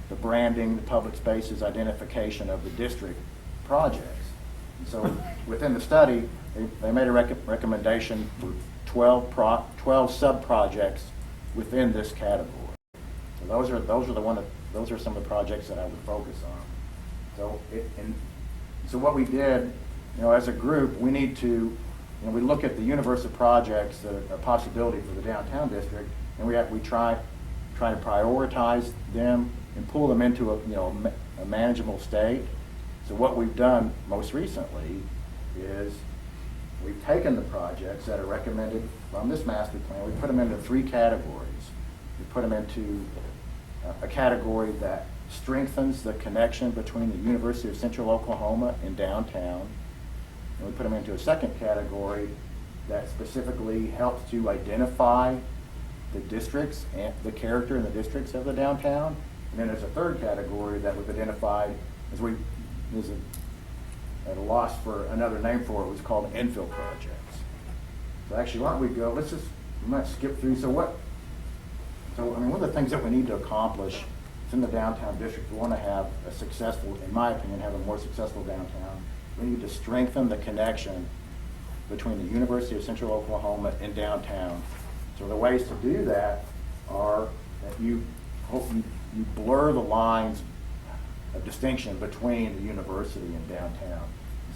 the branding, the public spaces, identification of the district projects. And so within the study, they made a recommendation for 12 sub-projects within this category. So those are some of the projects that I would focus on. So what we did, as a group, we need to, we look at the universe of projects that are a possibility for the downtown district, and we try to prioritize them and pull them into a manageable state. So what we've done most recently is we've taken the projects that are recommended from this master plan, we put them into 3 categories. We put them into a category that strengthens the connection between the University of Central Oklahoma and downtown. And we put them into a second category that specifically helps to identify the districts and the character and the districts of the downtown. And then there's a third category that we've identified at a loss for another name for it, was called infill projects. So actually, why don't we go, we might skip through. One of the things that we need to accomplish in the downtown district, we want to have a successful, in my opinion, have a more successful downtown. We need to strengthen the connection between the University of Central Oklahoma and downtown. So the ways to do that are that you blur the lines of distinction between the university and downtown.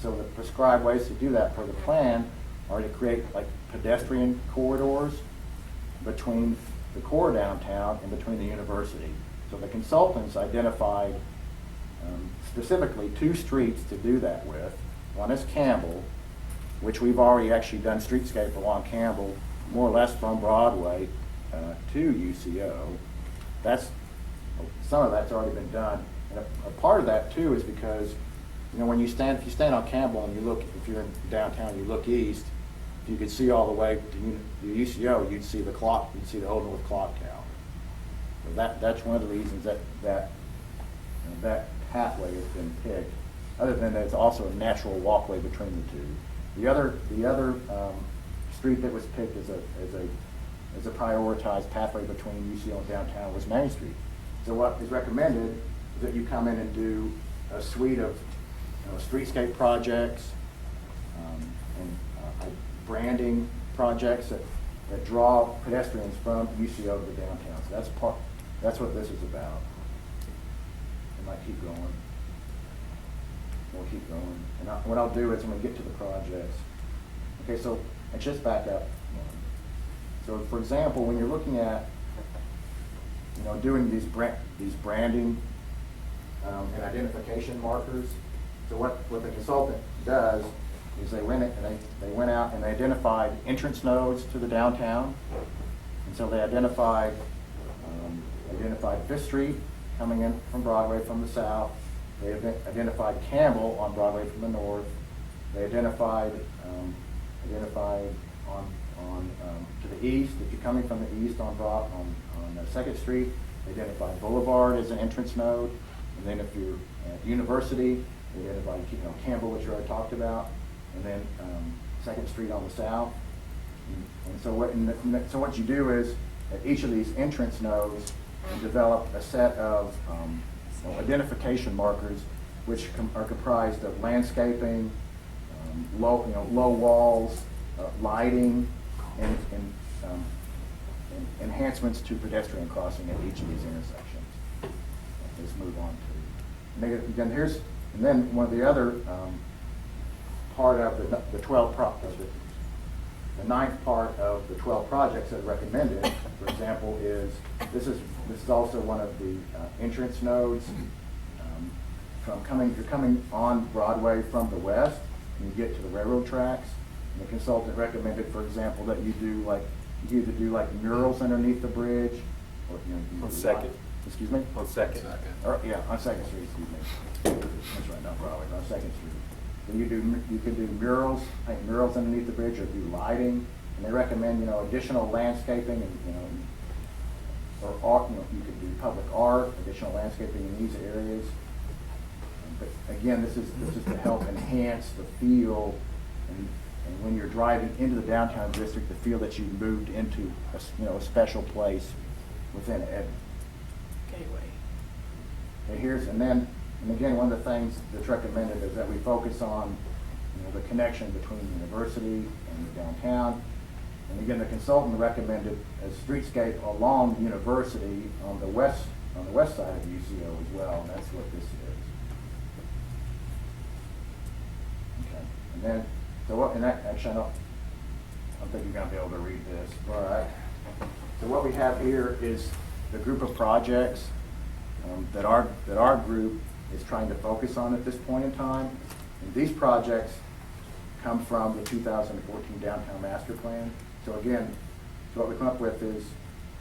So the prescribed ways to do that for the plan are to create pedestrian corridors between the core downtown and between the university. So the consultants identified specifically 2 streets to do that with. One is Campbell, which we've already actually done streetscape along Campbell, more or less from Broadway to UCO. Some of that's already been done. And a part of that too is because, if you stand on Campbell and you look, if you're in downtown, you look east, if you could see all the way to UCO, you'd see the Old North Clock Tower. So that's one of the reasons that that pathway has been picked. Other than that, it's also a natural walkway between the two. The other street that was picked as a prioritized pathway between UCO and downtown was Main Street. So what is recommended is that you come in and do a suite of streetscape projects and branding projects that draw pedestrians from UCO to downtown. So that's what this is about. I might keep going. We'll keep going. And what I'll do is when we get to the projects, okay, so let's just back up. So for example, when you're looking at, doing these branding and identification markers, so what the consultant does is they went out and they identified entrance nodes to the downtown. And so they identified 5th Street coming in from Broadway from the south. They identified Campbell on Broadway from the north. They identified to the east, if you're coming from the east on 2nd Street, they identified Boulevard as an entrance node. And then if you're at University, they identified Campbell, which you already talked about, and then 2nd Street on the south. And so what you do is at each of these entrance nodes, you develop a set of identification markers, which are comprised of landscaping, low walls, lighting, and enhancements to pedestrian crossing at each of these intersections. Let's move on to and then one of the other part of the 12 the ninth part of the 12 projects that are recommended, for example, is this is also one of the entrance nodes. You're coming on Broadway from the west, and you get to the railroad tracks. And the consultant recommended, for example, that you either do murals underneath the bridge, or On Second. Excuse me. On Second. On 2nd Street. Excuse me. That's right, not Broadway, but on 2nd Street. So you can do murals, paint murals underneath the bridge, or do lighting, and they recommend additional landscaping and or art. You could do public art, additional landscaping in these areas. But again, this is to help enhance the feel and when you're driving into the downtown district, the feel that you've moved into a special place within it. Gateway. And again, one of the things that's recommended is that we focus on the connection between the university and the downtown. And again, the consultant recommended a streetscape along University on the west side of UCO as well, and that's what this is. Okay, and then actually I don't think you're going to be able to read this, but so what we have here is the group of projects that our group is trying to focus on at this point in time. And these projects come from the 2014 Downtown Master Plan. So again, what we come up with is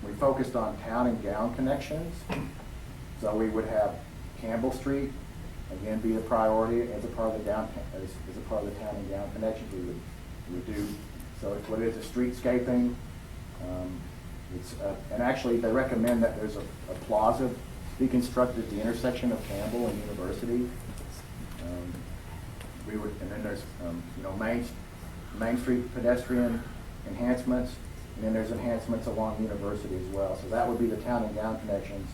we focused on town and gown connections. So we would have Campbell Street, again, be the priority as a part of the downtown, as a part of the town and gown connections. We would do, so it's what is a streetscaping. And actually they recommend that there's a plaza be constructed at the intersection of Campbell and University. And then there's Main Street pedestrian enhancements, and then there's enhancements along University as well. So that would be the town and gown connections.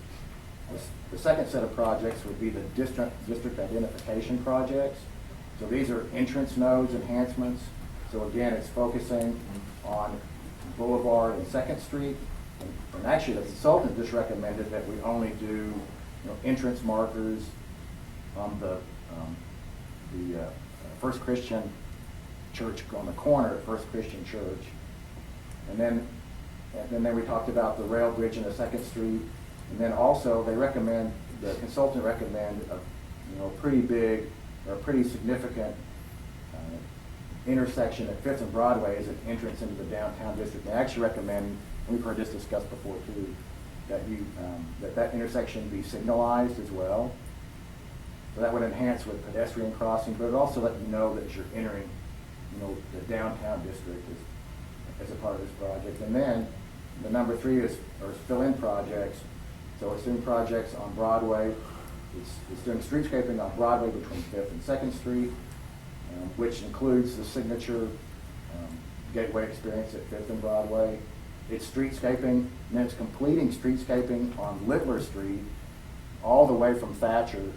The second set of projects would be the district identification projects. So these are entrance nodes enhancements. So again, it's focusing on Boulevard and 2nd Street. And actually, the consultant just recommended that we only do entrance markers on the First Christian Church on the corner at First Christian Church. And then we talked about the rail bridge into 2nd Street. And then also the consultant recommended a pretty big or a pretty significant intersection at 5th and Broadway as an entrance into the downtown district. They actually recommend, and we've heard this discussed before too, that that intersection be signalized as well. So that would enhance with pedestrian crossing, but it would also let you know that you're entering, the downtown district as a part of this project. And then the number 3 is fill-in projects. So it's in projects on Broadway it's doing streetscaping on Broadway between 5th and 2nd Street, which includes the signature gateway experience at 5th and Broadway. It's streetscaping, and then it's completing streetscaping on Littler Street, all the way from Thatcher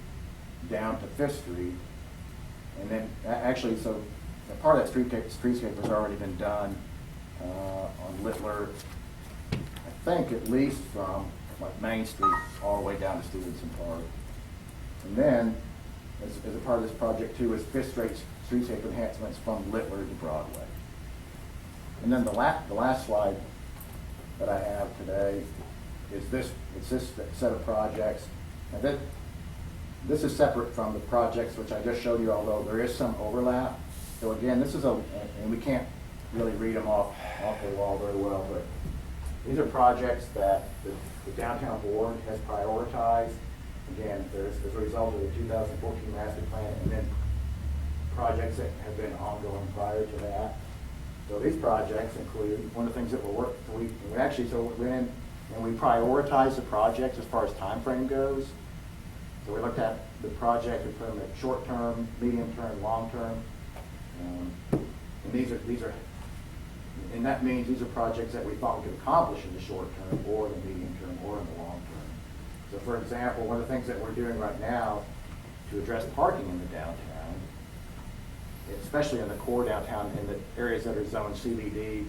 down to 5th Street. And then, actually, so part of that streetscape has already been done on Littler, I think at least from like Main Street all the way down to Stevenson Park. And then, as a part of this project too, is 5th Street streetscape enhancements from Littler to Broadway. And then the last slide that I have today is this set of projects. And this is separate from the projects which I just showed you, although there is some overlap. So again, this is and we can't really read them off the wall very well, but these are projects that the downtown board has prioritized. Again, there's as a result of the 2014 master plan, and then projects that have been ongoing prior to that. So these projects include, one of the things that we actually went in and we prioritized the projects as far as time frame goes. So we looked at the project, we put them at short term, medium term, long term. And these are, and that means these are projects that we thought we could accomplish in the short term or the medium term or in the long term. So for example, one of the things that we're doing right now to address parking in the downtown, especially in the core downtown, in the areas that are zoned CBD,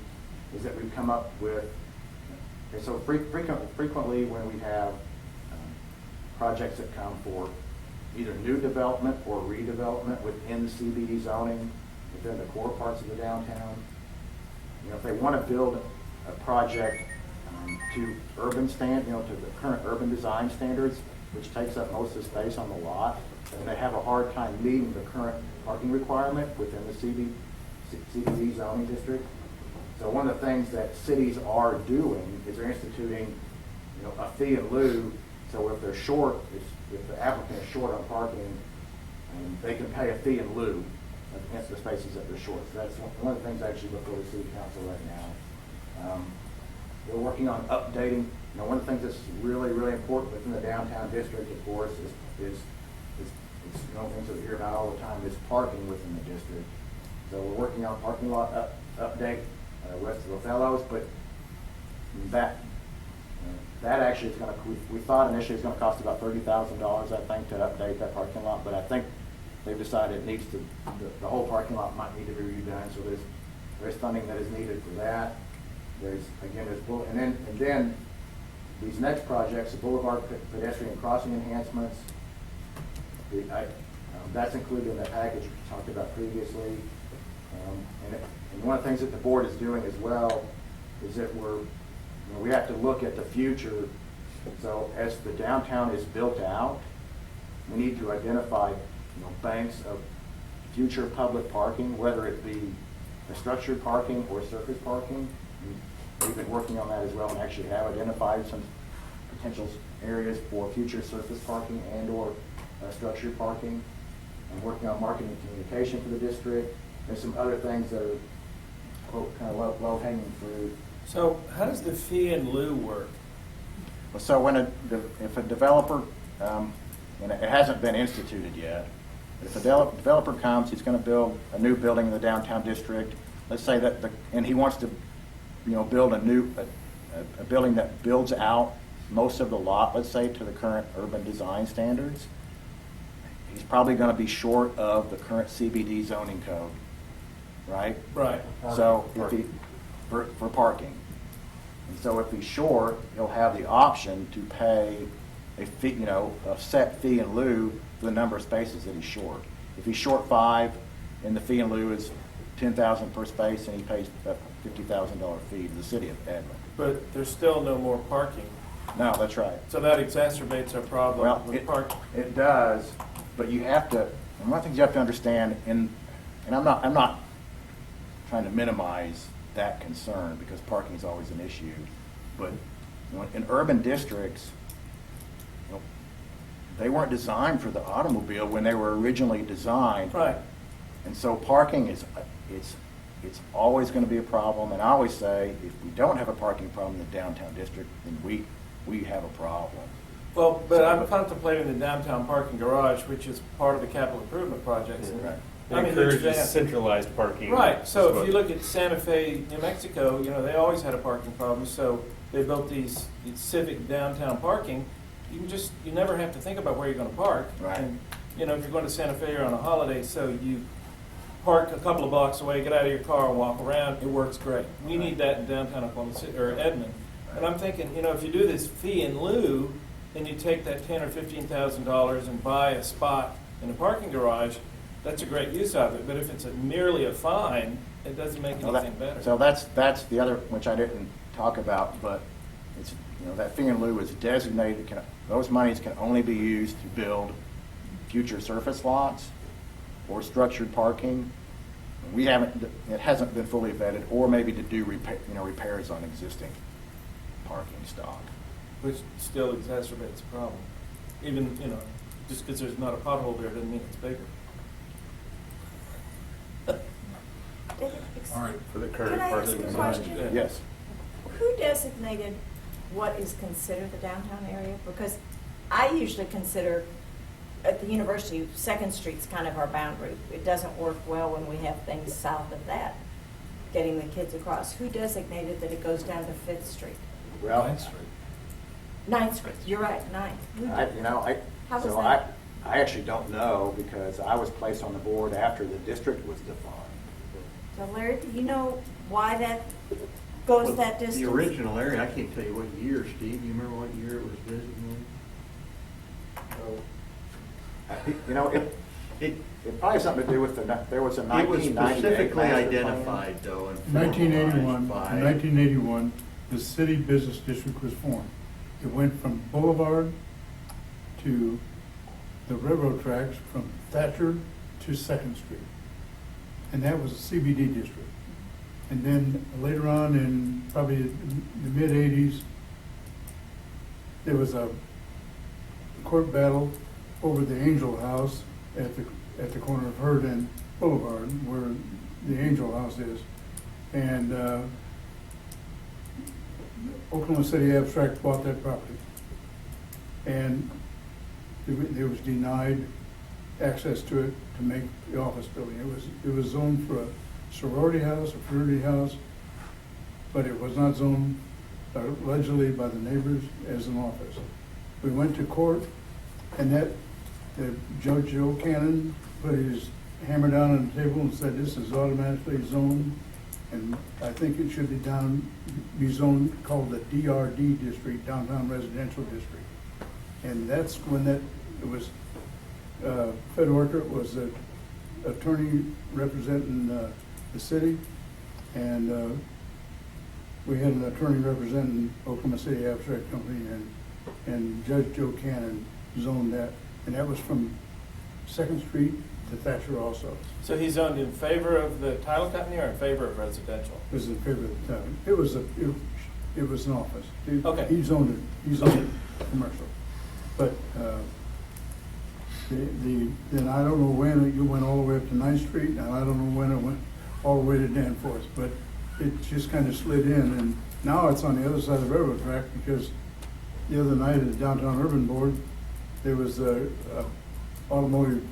is that we've come up with, and so frequently when we have projects that come for either new development or redevelopment within the CBD zoning, within the core parts of the downtown, if they want to build a project to urban to the current urban design standards, which takes up most of the space on the lot, and they have a hard time meeting the current parking requirement within the CBD zoning district. So one of the things that cities are doing is they're instituting, a fee in lieu. So if they're short, if the applicant is short on parking, they can pay a fee in lieu against the spaces that they're short. So that's one of the things actually before the city council right now. We're working on updating. One of the things that's really, really important within the downtown district, of course, is things that we hear about all the time is parking within the district. So we're working on parking lot update west of Othello's, but that actually is going to, we thought initially it's going to cost about $30,000, I think, to update that parking lot, but I think they've decided it needs to, the whole parking lot might need to be redone, so there's funding that is needed for that. There's and then these next projects, the boulevard pedestrian crossing enhancements, that's included in that package we talked about previously. And one of the things that the board is doing as well is that we have to look at the future. So as the downtown is built out, we need to identify banks of future public parking, whether it be a structured parking or surface parking. We've been working on that as well and actually have identified some potential areas for future surface parking and or structured parking. I'm working on marketing and communication for the district. There's some other things that are kind of low-hanging fruit. So how does the fee in lieu work? So if a developer, and it hasn't been instituted yet, if a developer comes, he's going to build a new building in the downtown district. Let's say that, and he wants to, build a building that builds out most of the lot, let's say, to the current urban design standards. He's probably going to be short of the current CBD zoning code, right? Right. So if he, for parking. And so if he's short, he'll have the option to pay a fee, a set fee in lieu for the number of spaces that he's short. If he's short 5, and the fee in lieu is $10,000 per space, and he pays a $50,000 fee to the city of Edmond. But there's still no more parking. No, that's right. So that exacerbates our problem Well, with parking. it does, but you have to, and one of the things you have to understand, and I'm not trying to minimize that concern because parking is always an issue, but in urban districts, they weren't designed for the automobile when they were originally designed. Right. And so parking is, it's always going to be a problem. And I always say, if we don't have a parking problem in the downtown district, then we have a problem. Well, but I'm contemplating the downtown parking garage, which is part of the capital improvement projects. and Right. I'm a It huge encourages fan. centralized parking. Right, so is if you what- look at Santa Fe, New Mexico, you know, they always had a parking problem, so they built these civic downtown parking. You never have to think about where you're gonna park. Right. And, you know, if you're going to Santa Fe or on a holiday, so you park a couple of blocks away, get out of your car and walk around, it works great. We need that in downtown Oklahoma City, or Edmond. And I'm thinking, you know, if you do this fee in lieu, and you take that $10,000 or $15,000 and buy a spot in a parking garage, that's a great use of it. But if it's merely a fine, it doesn't make Well, that- anything better. So that's the other, which I didn't talk about, but it's, you know, that fee in lieu is designated, those monies can only be used to build future surface lots or structured parking. It hasn't been fully vetted, or maybe to do repairs on existing parking stock. Which still exacerbates the problem. Even, you know, just because there's not a pothole there doesn't mean it's bigger. All right. For the current Can I ask parking a design. question? Yes. Who designated what is considered the downtown area? Because I usually consider, at the university, Second Street's kind of our boundary. It doesn't work well when we have things south of that, getting the kids across. Who designated that it goes down to Fifth Street? Well, Ninth Street. Ninth Street, you're right, Ninth. Who did? How was that? I actually don't know, because I was placed on the board after the district was defined. So Larry, do you know why that goes that distance? The original area, I can't tell you what year, Steve, you remember what year it was designated? You know, it probably has something to do with there was a It was 1998 specifically master plan. identified though and 1981, formalized by. in 1981, the city business district was formed. It went from Boulevard to the railroad tracks, from Thatcher to Second Street. And that was a CBD district. And then later on, in probably the mid-80s, there was a court battle over the Angel House at the corner of Hurd and Boulevard, where the Angel House is. And Oklahoma City Abstract bought that property. And it was denied access to it to make the office building. It was zoned for a sorority house, a fraternity house, but it was not zoned allegedly by the neighbors as an office. We went to court, and Judge Joe Cannon put his hammer down on the table and said, this is automatically zoned, and I think it should be zoned, called the DRD district, Downtown Residential District. And that's when it was, Fed Orker was the attorney representing the city, and we had an attorney representing Oklahoma City Abstract Company, and Judge Joe Cannon zoned that, and that was from Second Street to Thatcher also. So he's zoned in favor of the title company or in favor of residential? It was in favor of the town. It was an office. Okay. He zoned it commercial. But, then I don't know when it went all the way up to Ninth Street, and I don't know when it went all the way to Danforth, but it just kind of slid in, and now it's on the other side of the railroad track, because the other night at the Downtown Urban Board, there was a automotive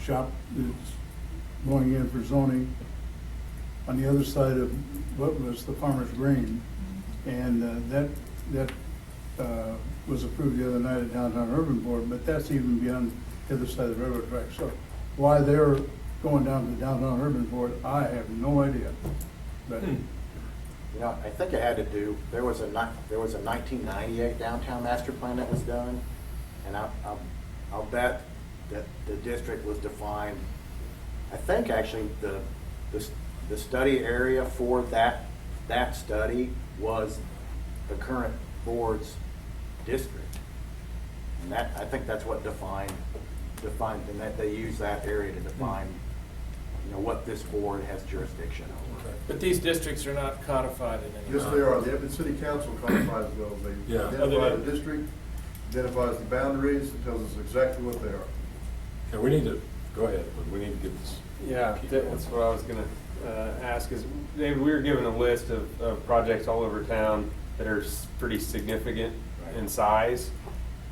shop that's going in for zoning on the other side of what was the Farmer's Grain, and that was approved the other night at Downtown Urban Board, but that's even beyond the other side of the railroad track. So why they're going down to the Downtown Urban Board, I have no idea. But You know, I think it had to do, there was a 1998 downtown master plan that was done, and I'll bet that the district was defined, I think actually the study area for that study was the current board's district. And I think that's what defined, and that they use that area to define, you know, what this board has jurisdiction over. But these districts are not codified in any way. Yes, they are. The Edmond City Council codifies those. They Yeah. identify the district, identifies the boundaries, and tells us exactly what they are. Okay, we need to, go ahead, but we need to get this. Yeah, that's what I was gonna ask is, David, we were given a list of projects all over town that are pretty significant in size.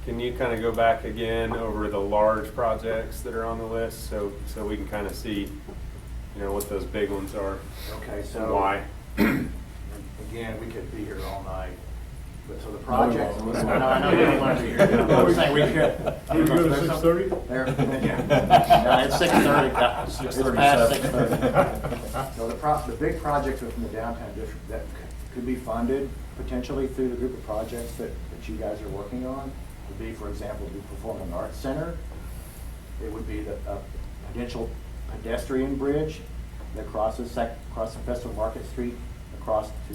Can you kind of go back again over the large projects that are on the list, so we can kind of see, what those big ones are? Okay, And so. why? Again, we could be here all night, but so the No, project. we won't. I know you don't want to be here. I'm saying we could. Can we go to 6:30? No, it's 6:30. It's 6:37. past 6:30. So the big projects within the downtown district that could be funded potentially through the group of projects that you guys are working on would be, for example, the Performing Arts Center. It would be the potential pedestrian bridge that crosses across the Festival Market Street, across to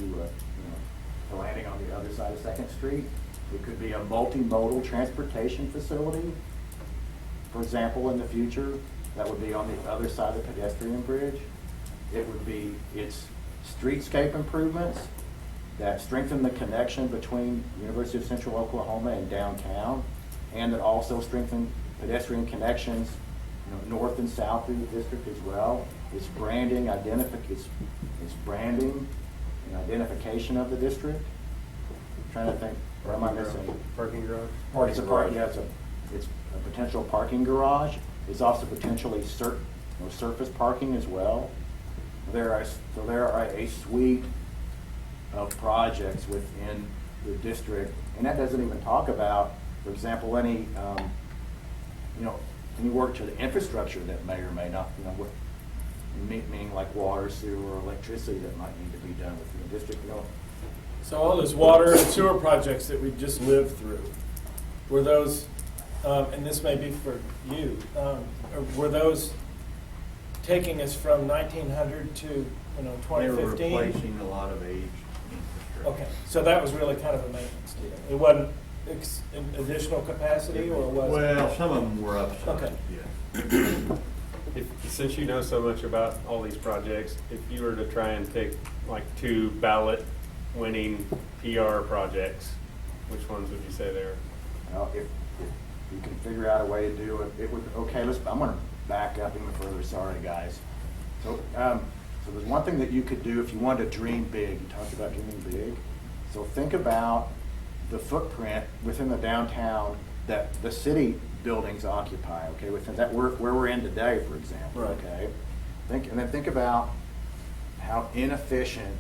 the landing on the other side of 2nd Street. It could be a multimodal transportation facility, for example, in the future, that would be on the other side of the pedestrian bridge. It would be its streetscape improvements that strengthen the connection between University of Central Oklahoma and downtown, and that also strengthen pedestrian connections north and south through the district as well. It's branding, it's branding and identification of the district. I'm trying to think, what am I missing? Parking garage? It's a potential parking garage. It's also potentially surface parking as well. There are a suite of projects within the district, and that doesn't even talk about, for example, any work to the infrastructure that may or may not, meaning like water, sewer, or electricity that might need to be done within the district. So all those water and sewer projects that we just lived through, were those, and this may be for you, were those taking us from 1900 to 2015? They were replacing a lot of aged infrastructure. Okay, so that was really kind of a maintenance deal. It wasn't additional capacity, or was it? Well, some of them were upsized, Okay. yeah. Since you know so much about all these projects, if you were to try and pick like 2 ballot winning PR projects, which ones would you say there? Well, if you can figure out a way to do it, it would, okay, I'm gonna back up even further, sorry guys. So there's one thing that you could do if you wanted to dream big. You talked about dreaming big. So think about the footprint within the downtown that the city buildings occupy, okay, within that, where we're in today, for example, Right. okay? And then think about how inefficient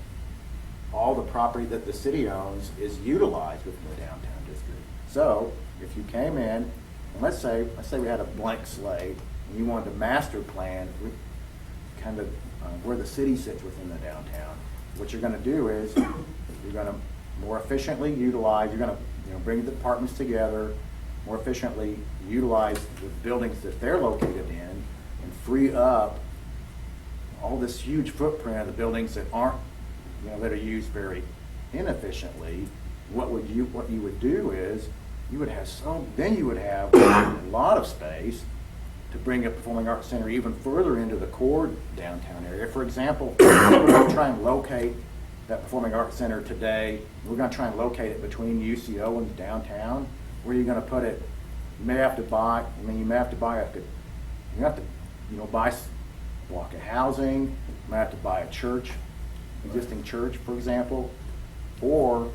all the property that the city owns is utilized within the downtown district. So if you came in, and let's say we had a blank slate, and you wanted to master plan kind of where the city sits within the downtown, what you're gonna do is you're gonna more efficiently utilize, you're gonna bring the departments together, more efficiently utilize the buildings that they're located in, and free up all this huge footprint of the buildings that aren't, that are used very inefficiently. What you would do is you would have a lot of space to bring a performing arts center even further into the core downtown area. For example, we're going to try and locate that performing arts center today. We're going to try and locate it between UCO and downtown. Where are you going to put it? You may have to buy. buy a block of housing. You may have to buy a church, existing church, for example, or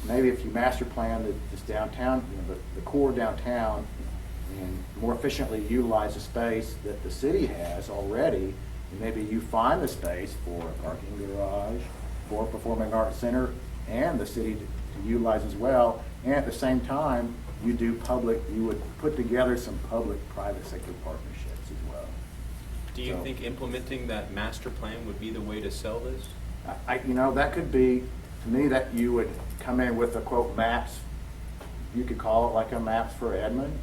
maybe if you master plan this downtown, the core downtown, and more efficiently utilize the space that the city has already, and maybe you find the space for a parking garage, for a performing arts center, and the city to utilize as well. And at the same time, you would put together some public-private sector partnerships as well. Do you think implementing that master plan would be the way to sell this? That could be, to me, that you would come in with a quote maps, you could call it like a maps for Edmond,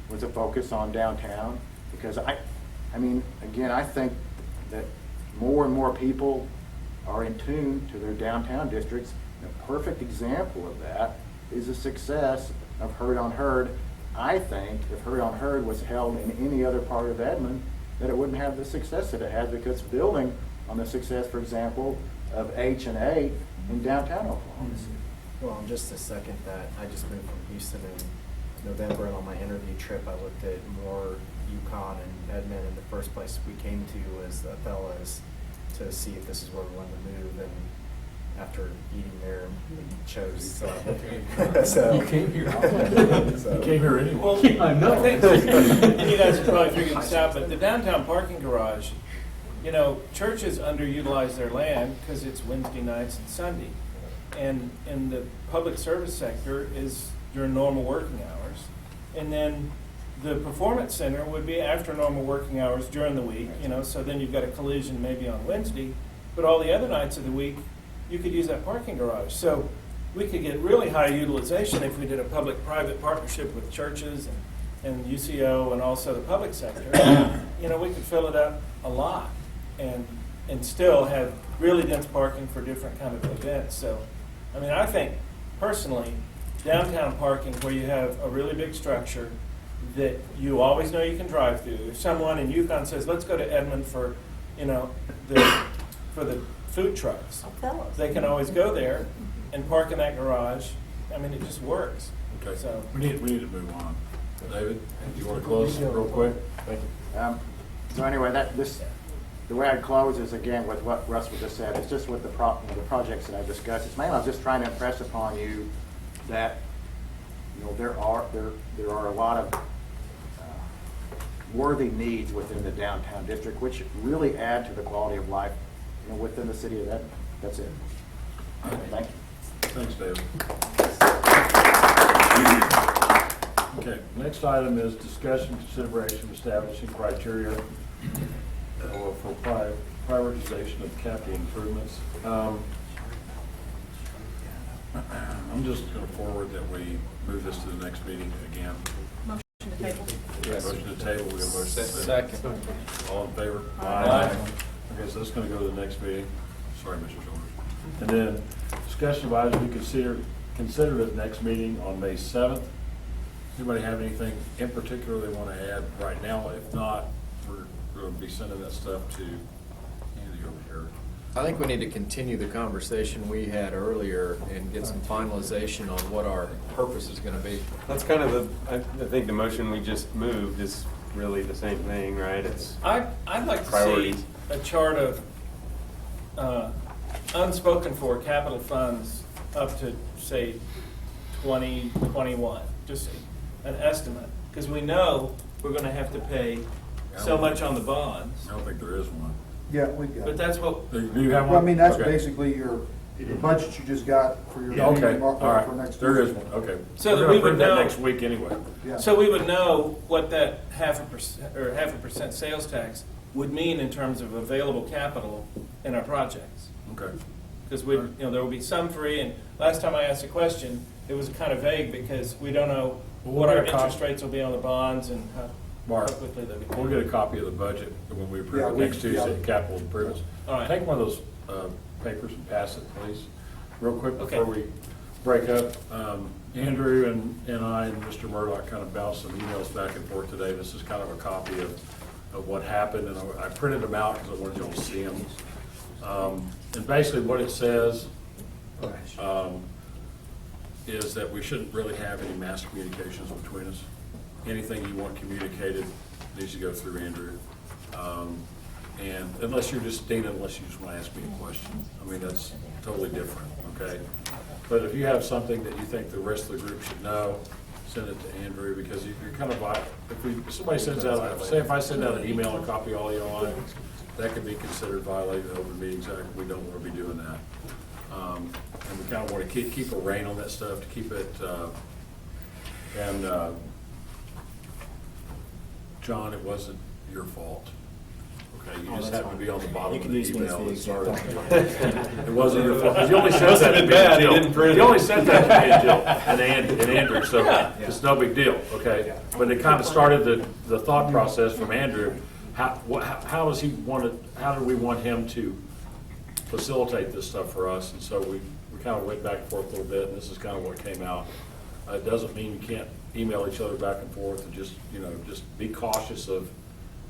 with a focus on downtown. Because I think that more and more people are in tune to their downtown districts. A perfect example of that is the success of Heard on Heard. I think if Heard on Heard was held in any other part of Edmond, that it wouldn't have the success that it has, because it's building on the success, for example, of H&A in downtown Oklahoma City. Well, just to second that, I just moved from Houston in November, and on my interview trip, I looked at more Yukon and Edmond, and the first place we came to was Othello's to see if this is where we wanted to move. And after eating there, we chose, so. You came here. So- You came here anyway. Well, I know. I think, and you guys have probably figured this out, but the downtown parking garage, you know, churches underutilize their land because it's Wednesday nights and Sunday. And the public service sector is during normal working hours. And then the performance center would be after normal working hours during the week, you know, so then you've got a collision maybe on Wednesday. But all the other nights of the week, you could use that parking garage. So we could get really high utilization if we did a public-private partnership with churches and UCO and also the public sector. You know, we could fill it up a lot and still have really dense parking for different kind of events. So, I mean, I think personally, downtown parking where you have a really big structure that you always know you can drive through. If someone in Yukon says, let's go to Edmond for, you know, for the food trucks, Fellows. they can always go there and park in that garage. I mean, it just works. Okay, So, we need to move on. David, do you want to close real quick? Thank you. So anyway, the way I'd close is again with what Russell just said. It's just with the projects that I discussed. It's mainly I was just trying to impress upon you that, you know, there are a lot of worthy needs within the downtown district, which really add to the quality of life, you know, within the city of Edmond. That's it. Thank you. Thanks, David. Okay, next item is discussion, consideration, establishing criteria for prioritization of capital improvements. I'm just going to forward that we move this to the next meeting again. Motion to table. Yes. Motion to table, we have a motion. Second. All in favor? Aye. Okay, so that's going to go to the next meeting. Sorry, Mr. Childers. And then discussion of items we consider at the next meeting on May 7th. Anybody have anything in particular they want to add right now? If not, we're going to be sending that stuff to Andy over here. I think we need to continue the conversation we had earlier and get some finalization on what our purpose is going to be. That's kind of I think the motion we just moved is really the same thing, right? It's I'd like to see Priorities. a chart of unspoken for capital funds up to, say, 2021, just an estimate. Because we know we're going to have to pay so much on the bonds. I don't think there is one. Yeah, we got But it. that's what, Do you have one? Well, I mean, that's Okay. basically the budget you just got for your. Okay, all for right. next There is Tuesday. one, okay. So We're that gonna we would approve that know- next week anyway. Yeah. so we would know what that 0.5% sales tax would mean in terms of available capital in our projects. Okay. Because we, you know, there will be some free, and last time I asked a question, it was kind of vague because we don't know Well, what we'll our get a copy. interest rates will be on the bonds and how Mark, quickly they'll be paid. we'll get a copy of the budget when we Yeah, approve it we- next Tuesday, yeah. capital improvements. All right. Take one of those papers and pass it, please, real quick before Okay. we break up. Andrew and I and Mr. Murdoch kind of bounced some emails back and forth today. This is kind of a copy of what happened, and I printed them out because I wanted y'all to see them. And basically what it says is that we shouldn't really have any mass communications between us. Anything you want communicated needs to go through Andrew. And unless you're just, Dana, unless you just want to ask me a question. I mean, that's totally different, okay? But if you have something that you think the rest of the group should know, send it to Andrew, because you're kind of, if somebody sends out, say if I send out an email and copy all you on it, that could be considered violating the Open Meetings Act. We don't want to be doing that. And we kind of want to keep a rein on that stuff, to keep it, John, it wasn't your fault. Okay, you just happened to be on the bottom of the email that started. It wasn't your fault. You only sent that to me and Jill. You only sent that to me and Jill and Andrew, so it's no big deal, okay? But it kind of started the thought process from Andrew. How does he want it, how do we want him to facilitate this stuff for us? And so we kind of went back and forth a little bit, and this is kind of what came out. It doesn't mean you can't email each other back and forth, and just, just be cautious of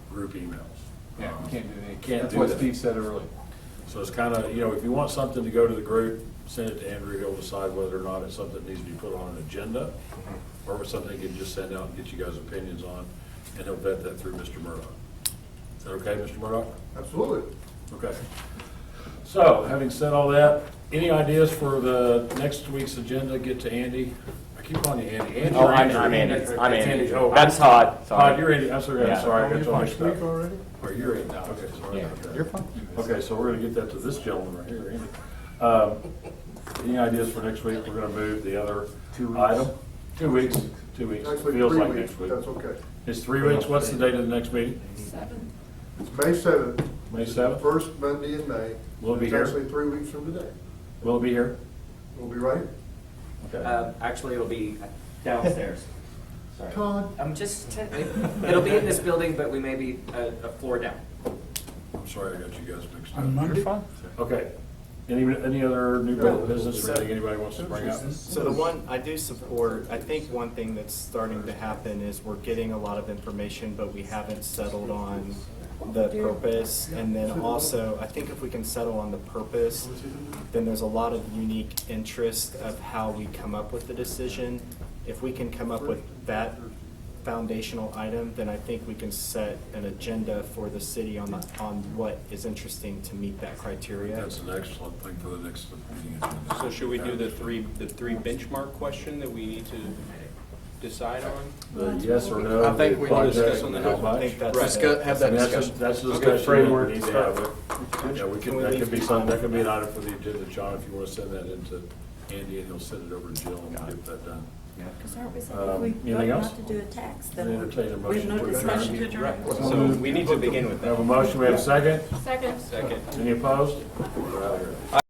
group emails. Yeah, we can't do that. Can't That's do what that. Steve said earlier. So it's kind of, if you want something to go to the group, send it to Andrew. He'll decide whether or not it's something that needs to be put on an agenda, or if it's something he can just send out and get you guys' opinions on, and he'll vet that through Mr. Murdoch. Is that okay, Mr. Murdoch? Absolutely. Okay. So, having said all that, Any ideas for the next week's agenda? Get to Andy. I keep calling you Andy. Andy Oh, or I'm Andrew? Andy. I'm Andy. Oh, That's Todd. Sorry. Todd, you're Andy. I'm sorry. Yeah. I'm sorry. I got you all Next mixed up. week already? Or you're Andy. Okay, sorry. Yeah. about that. You're fine. Okay, so we're gonna get that to this gentleman right here, Andy. Any ideas for next week? We're gonna move the other 2 weeks. item. 2 weeks. 2 weeks. Actually, Feels 3 like weeks, next week. that's okay. It's 3 weeks. What's the date of the next meeting? It's May 7th. May 7th? First Monday in May. Will it be It's here? actually 3 weeks from today. Will it be here? We'll be right. Okay. Actually, it'll be downstairs. Sorry. Todd. It'll be in this building, but we may be a floor down. I'm sorry I got you guys mixed On up. Monday? Okay. Any other new business or anything anybody wants to bring up? So the one, I do support, I think one thing that's starting to happen is we're getting a lot of information, but we haven't settled on the purpose. And then also, I think if we can settle on the purpose, then there's a lot of unique interest of how we come up with the decision. If we can come up with that foundational item, then I think we can set an agenda for the city on what is interesting to meet that criteria. That's an excellent thing for the next meeting. agenda. So should we do the three benchmark question that we need to decide on? The yes or no? I think we need to project, discuss on and that. how much? I think that's Have that I mean, that's a- discussion. That's a Good discussion framework we need to to start have. with. Yeah, we Can can, we that leave could be time? something, that could be an item for the agenda, John, if you want to send that into Andy, and he'll send it over to Jill and we'll get that done. Because aren't we saying Um, if we anything vote else? not to do a tax, I then entertain a we have motion no to adjourn. discussion? So we need to begin with We have a that. motion, we have a second? Second. Second. Any opposed? We're out of here.